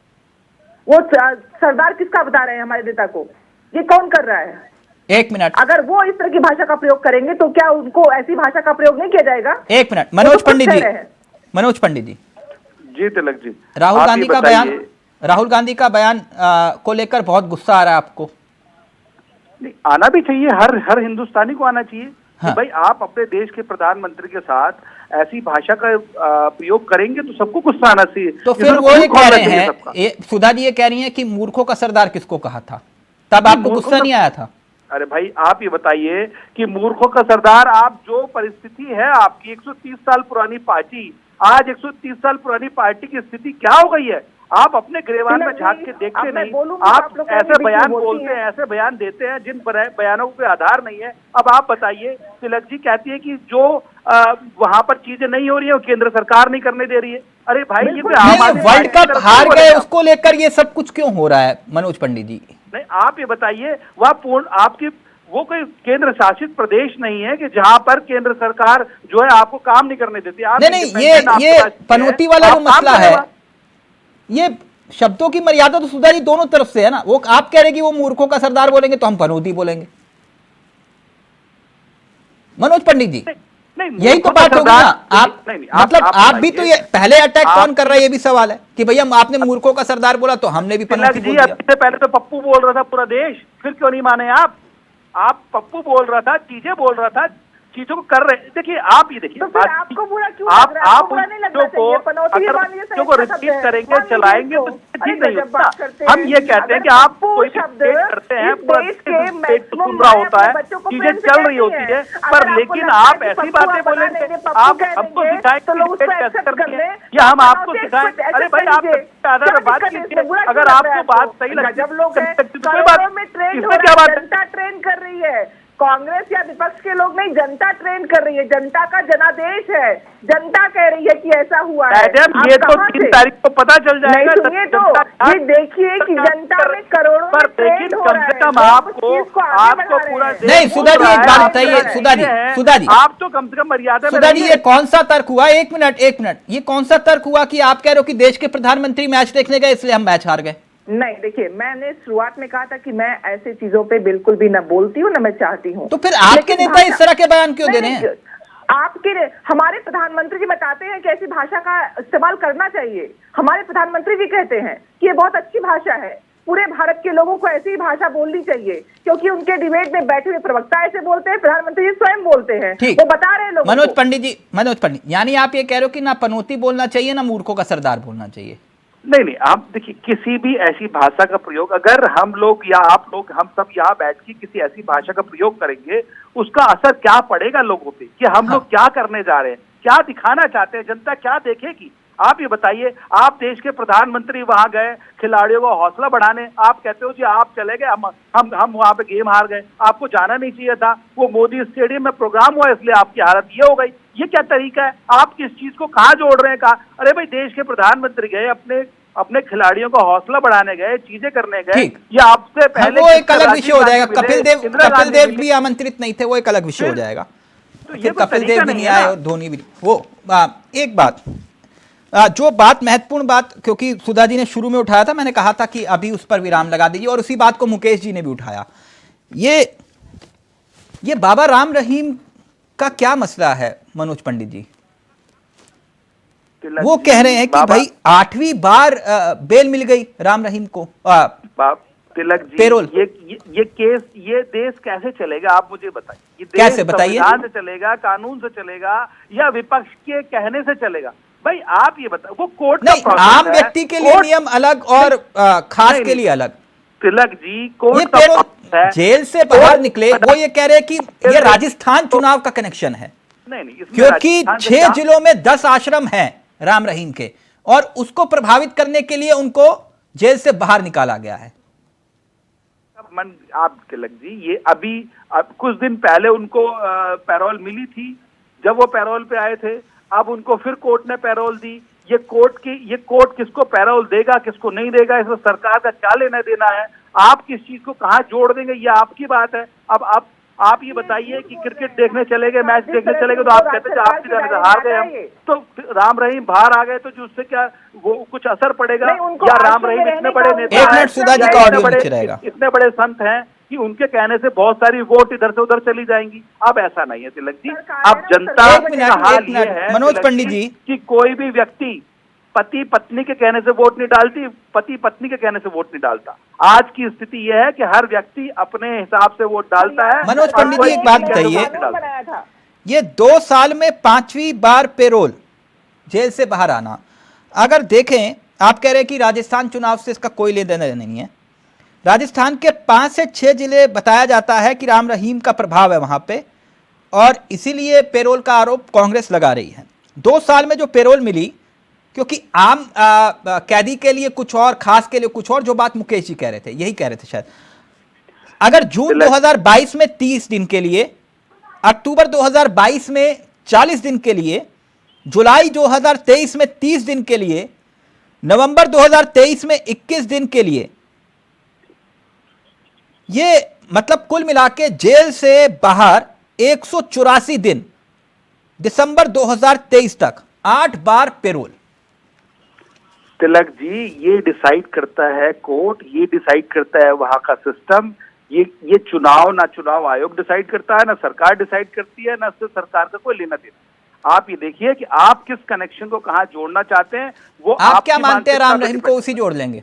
S6: वो सरदार किसका बता रहे हैं हमारे नेता को? ये कौन कर रहा है?
S5: एक मिनट,
S6: अगर वो इस तरह की भाषा का प्रयोग करेंगे तो क्या उनको ऐसी भाषा का प्रयोग नहीं किया जाएगा?
S5: एक मिनट, मनोज पंडित जी
S9: जी तिलक जी,
S5: राहुल गांधी का बयान को लेकर बहुत गुस्सा आ रहा है आपको?
S7: आना भी चाहिए, हर हिंदुस्तानी को आना चाहिए।
S5: हाँ।
S7: भाई आप अपने देश के प्रधानमंत्री के साथ ऐसी भाषा का प्रयोग करेंगे तो सबको गुस्सा आना चाहिए।
S5: तो फिर वो ये कह रहे हैं, सुधा जी ये कह रही हैं कि मूर्खों का सरदार किसको कहा था, तब आपको गुस्सा नहीं आया था?
S7: अरे भाई आप ये बताइए कि मूर्खों का सरदार, आप जो परिस्थिति है आपकी 130 साल पुरानी पार्टी, आज 130 साल पुरानी पार्टी की स्थिति क्या हो गई है? आप अपने गिरेबान में झांक के देखते नहीं, आप ऐसे बयान बोलते हैं, ऐसे बयान देते हैं जिन बयानों पे आधार नहीं है। अब आप बताइए, तिलक जी कहती है कि जो वहां पर चीजें नहीं हो रही है वो केंद्र सरकार नहीं करने दे रही है। अरे भाई ये
S5: वर्ल्ड कप हार गए उसको लेकर ये सब कुछ क्यों हो रहा है मनोज पंडित जी?
S7: नहीं, आप ये बताइए, वह पूर्ण आपकी वो कोई केंद्र शासित प्रदेश नहीं है कि जहां पर केंद्र सरकार जो है आपको काम नहीं करने देती।
S5: नहीं, ये पनौती वाला जो मसला है, ये शब्दों की मर्यादा तो सुधा जी दोनों तरफ से है ना। वो आप कह रहे कि वो मूर्खों का सरदार बोलेंगे तो हम पनौती बोलेंगे। मनोज पंडित जी यही तो बात होगी ना। आप मतलब आप भी तो ये पहले अटैक कौन कर रहा है ये भी सवाल है कि भैया आपने मूर्खों का सरदार बोला तो हमने भी पनौती बोल दिया।
S7: इससे पहले तो पप्पू बोल रहा था पूरा देश, फिर क्यों नहीं माने आप पप्पू बोल रहा था, चीजें बोल रहा था, चीजों को कर रहे। देखिए आप ये देखिए,
S6: तो फिर आपको बुरा क्यों
S7: आप
S6: लग रहा है? आपको बुरा नहीं लगना चाहिए? पनौती
S7: अगर
S6: वाली
S7: चीजों को रिपीट करेंगे, चलाएंगे तो ठीक नहीं होता। हम ये कहते हैं कि आप कोई शब्द करते हैं, सुन रहा होता है, चीजें चल रही होती है, पर लेकिन आप ऐसी बातें बोलेंगे, आप हमको सिखाएंगे या हम आपको सिखाएं? अरे भाई आप आधार पर बात कीजिए, अगर आपको बात सही लगे कोई बात, इसमें क्या बात है?
S6: जनता ट्रेन कर रही है, कांग्रेस या विपक्ष के लोग नहीं, जनता ट्रेंड कर रही है, जनता का जनादेश है, जनता कह रही है कि ऐसा हुआ है।
S7: मैडम ये तो 3 तारीख को पता चल जाएगा।
S6: नहीं सुनिए तो, ये देखिए कि जनता में करोड़ों में ट्रेंड हो रहा है।
S7: कम से कम आपको पूरा
S5: नहीं सुधा जी, एक बात बताइए सुधा जी,
S7: आप तो कम से कम मर्यादा में
S5: सुधा जी, ये कौन सा तर्क हुआ? एक मिनट, ये कौन सा तर्क हुआ कि आप कह रहे हो कि देश के प्रधानमंत्री मैच देखने गए इसलिए हम मैच हार गए?
S6: नहीं, देखिए, मैंने शुरुआत में कहा था कि मैं ऐसी चीजों पे बिल्कुल भी न बोलती हूँ, न मैं चाहती हूँ।
S5: तो फिर आपके नेता इस तरह के बयान क्यों दे रहे हैं?
S6: हमारे प्रधानमंत्री जी बताते हैं कि ऐसी भाषा का इस्तेमाल करना चाहिए। हमारे प्रधानमंत्री भी कहते हैं कि ये बहुत अच्छी भाषा है, पूरे भारत के लोगों को ऐसी भाषा बोलनी चाहिए, क्योंकि उनके डिबेट में बैठे हुए प्रवक्ता ऐसे बोलते हैं, प्रधानमंत्री जी स्वयं बोलते हैं, वो बता रहे हैं लोगों को।
S5: मनोज पंडित, यानी आप ये कह रहे हो कि ना पनौती बोलना चाहिए, ना मूर्खों का सरदार बोलना चाहिए?
S7: नहीं, आप देखिए, किसी भी ऐसी भाषा का प्रयोग अगर हम लोग या आप लोग हम सब यहाँ बैठ के किसी ऐसी भाषा का प्रयोग करेंगे, उसका असर क्या पड़ेगा लोगों पे, कि हम लोग क्या करने जा रहे हैं, क्या दिखाना चाहते हैं, जनता क्या देखेगी? आप ये बताइए, आप देश के प्रधानमंत्री वहां गए खिलाड़ियों को हौसला बढ़ाने, आप कहते हो जी आप चले गए, हम वहां पे गेम हार गए, आपको जाना नहीं चाहिए था, वो मोदी स्टेडियम में प्रोग्राम हुआ इसलिए आपकी हालत ये हो गई। ये क्या तरीका है? आप किस चीज को कहाँ जोड़ रहे हैं? कहा अरे भाई देश के प्रधानमंत्री गए अपने खिलाड़ियों को हौसला बढ़ाने गए, चीजें करने गए, ये आपसे पहले
S5: वो एक अलग विषय हो जाएगा। कपिल देव भी आमंत्रित नहीं थे, वो एक अलग विषय हो जाएगा। तो फिर कपिल देव भी नहीं आए और धोनी भी वो एक बात, जो बात महत्वपूर्ण बात, क्योंकि सुधा जी ने शुरू में उठाया था, मैंने कहा था कि अभी उस पर विराम लगा दीजिए, और उसी बात को मुकेश जी ने भी उठाया। ये बाबा राम रहीम का क्या मसला है मनोज पंडित जी? वो कह रहे हैं कि भाई 8वीं बार बेल मिल गई राम रहीम को।
S7: तिलक जी,
S5: पेरोल।
S7: ये केस, ये देश कैसे चलेगा आप मुझे बताइए? ये देश
S5: कैसे बताइए?
S7: संविधान से चलेगा, कानून से चलेगा, या विपक्ष के कहने से चलेगा? भाई आप ये बताओ, वो कोर्ट
S5: नहीं, आम व्यक्ति के लिए नियम अलग और खास के लिए अलग।
S7: तिलक जी, कोर्ट
S5: का जेल से बाहर निकले, वो ये कह रहे हैं कि ये राजस्थान चुनाव का कनेक्शन है।
S7: नहीं,
S5: क्योंकि 6 जिलों में 10 आश्रम हैं राम रहीम के, और उसको प्रभावित करने के लिए उनको जेल से बाहर निकाला गया है।
S7: आप तिलक जी, ये अभी कुछ दिन पहले उनको पैरोल मिली थी, जब वो पैरोल पे आए थे, अब उनको फिर कोर्ट ने पैरोल दी। ये कोर्ट किसको पैरोल देगा, किसको नहीं देगा, इसमें सरकार का क्या लेना देना है? आप किस चीज को कहाँ जोड़ देंगे, ये आपकी बात है। अब आप ये बताइए कि क्रिकेट देखने चले गए, मैच देखने चले गए, तो आप कहते हैं आपकी जाने से हार गए हम, तो राम रहीम बाहर आ गए, तो जो उससे क्या वो कुछ असर पड़ेगा? या राम रहीम इतने बड़े नेता हैं, इतने बड़े संत हैं कि उनके कहने से बहुत सारी वोट इधर से उधर चली जाएंगी? अब ऐसा नहीं है तिलक जी। अब जनता का हाल ये है
S5: मनोज पंडित जी
S7: कि कोई भी व्यक्ति पति पत्नी के कहने से वोट नहीं डालती, पति पत्नी के कहने से वोट नहीं डालता। आज की स्थिति यह है कि हर व्यक्ति अपने हिसाब से वोट डालता है।
S5: मनोज पंडित जी, एक बात बताइए, ये 2 साल में 5वीं बार पेरोल, जेल से बाहर आना, अगर देखें, आप कह रहे हैं कि राजस्थान चुनाव से इसका कोई लेना देना नहीं है। राजस्थान के 5 से 6 जिले बताया जाता है कि राम रहीम का प्रभाव है वहां पे, और इसीलिए पेरोल का आरोप कांग्रेस लगा रही है। 2 साल में जो पेरोल मिली, क्योंकि आम कैदी के लिए कुछ और, खास के लिए कुछ और, जो बात मुकेश जी कह रहे थे, यही कह रहे थे शायद। अगर जून 2022 में 30 दिन के लिए, अक्टूबर 2022 में 40 दिन के लिए, जुलाई 2023 में 30 दिन के लिए, नवंबर 2023 में 21 दिन के लिए, ये मतलब कुल मिला के जेल से बाहर 184 दिन, दिसंबर 2023 तक 8 बार पेरोल।
S7: तिलक जी, ये डिसाइड करता है कोर्ट, ये डिसाइड करता है वहां का सिस्टम, ये चुनाव ना चुनाव आयोग डिसाइड करता है, ना सरकार डिसाइड करती है, ना उससे सरकार का कोई लेना देना। आप ये देखिए कि आप किस कनेक्शन को कहां जोड़ना चाहते हैं। वो
S5: आप क्या मानते हैं, राम रहीम को उसी जोड़ लेंगे?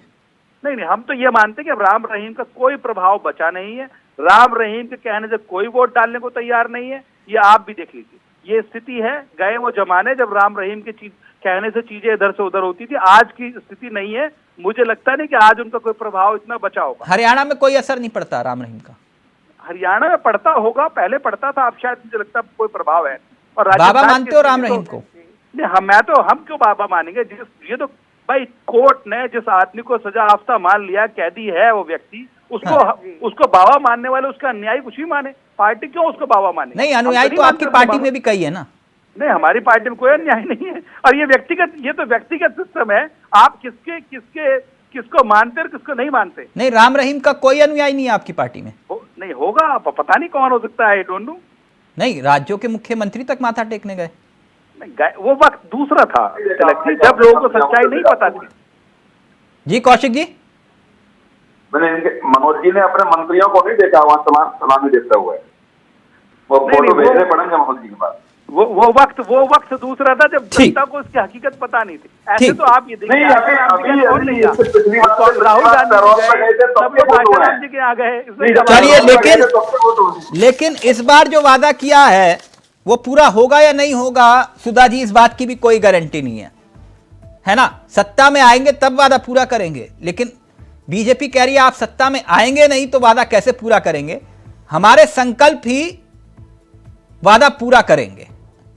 S7: नहीं, हम तो ये मानते हैं कि अब राम रहीम का कोई प्रभाव बचा नहीं है, राम रहीम के कहने से कोई वोट डालने को तैयार नहीं है। ये आप भी देख लीजिए, ये स्थिति है। गए वो जमाने जब राम रहीम के कहने से चीजें इधर से उधर होती थी, आज की स्थिति नहीं है। मुझे लगता नहीं कि आज उनका कोई प्रभाव इतना बचा होगा।
S5: हरियाणा में कोई असर नहीं पड़ता राम रहीम का?
S7: हरियाणा में पड़ता होगा, पहले पड़ता था, अब शायद मुझे लगता कोई प्रभाव है। और
S5: बाबा मानते हो राम रहीम को?
S7: हम क्यों बाबा मानेंगे? ये तो भाई कोर्ट ने जिस आदमी को सजा याफ्ता मान लिया, कैदी है वो व्यक्ति, उसको बाबा मानने वाले उसका अन्यायी कुछ भी माने, पार्टी क्यों उसको बाबा माने?
S5: नहीं, अनुयायी तो आपकी पार्टी में भी कई है ना।
S7: नहीं, हमारी पार्टी में कोई अन्याय नहीं है। और ये तो व्यक्तिगत सिस्टम है, आप किसको मानते और किसको नहीं मानते।
S5: नहीं, राम रहीम का कोई अनुयायी नहीं है आपकी पार्टी में?
S7: नहीं होगा, पता नहीं कौन हो सकता है, आई डोंट नो।
S5: नहीं, राज्यों के मुख्यमंत्री तक माथा टेकने गए।
S7: वो वक्त दूसरा था जब लोगों को सच्चाई नहीं पता थी।
S5: जी कौशिक जी,
S8: मैंने मनोज जी ने अपने मंत्रियों को नहीं देखा वहां सलामी देते हुए, वो फोटो भेजने पड़ेंगे मनोज जी के पास।
S7: वो वक्त दूसरा था जब जनता को उसकी हकीकत पता नहीं थी। ऐसे तो आप ये देखिए, राहुल गांधी के आ गए।
S5: चलिए, लेकिन इस बार जो वादा किया है वो पूरा होगा या नहीं होगा, सुधा जी, इस बात की भी कोई गारंटी नहीं है ना। सत्ता में आएंगे तब वादा पूरा करेंगे, लेकिन बीजेपी कह रही है आप सत्ता में आएंगे नहीं तो वादा कैसे पूरा करेंगे। हमारे संकल्प ही वादा पूरा करेंगे,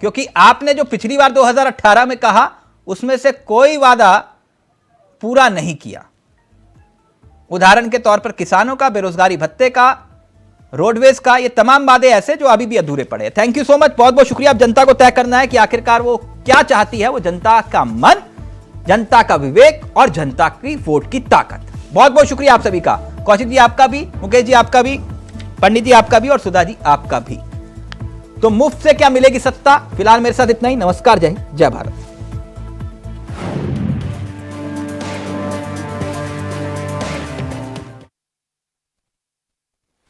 S5: क्योंकि आपने जो पिछली बार 2018 में कहा उसमें से कोई वादा पूरा नहीं किया। उदाहरण के तौर पर किसानों का, बेरोजगारी भत्ते का, रोडवेज का, ये तमाम वादे ऐसे जो अभी भी अधूरे पड़े हैं। थैंक यू सो मच, बहुत बहुत शुक्रिया। अब जनता को तय करना है कि आखिरकार वो क्या चाहती है। वो जनता का मन, जनता का विवेक और जनता की वोट की ताकत। बहुत बहुत शुक्रिया आप सभी का। कौशिक जी आपका भी, मुकेश जी आपका भी, पंडित जी आपका भी और सुधा जी आपका भी। तो मुफ्त से क्या मिलेगी सत्ता। फिलहाल मेरे साथ इतना ही। नमस्कार, जय हिंद, जय भारत।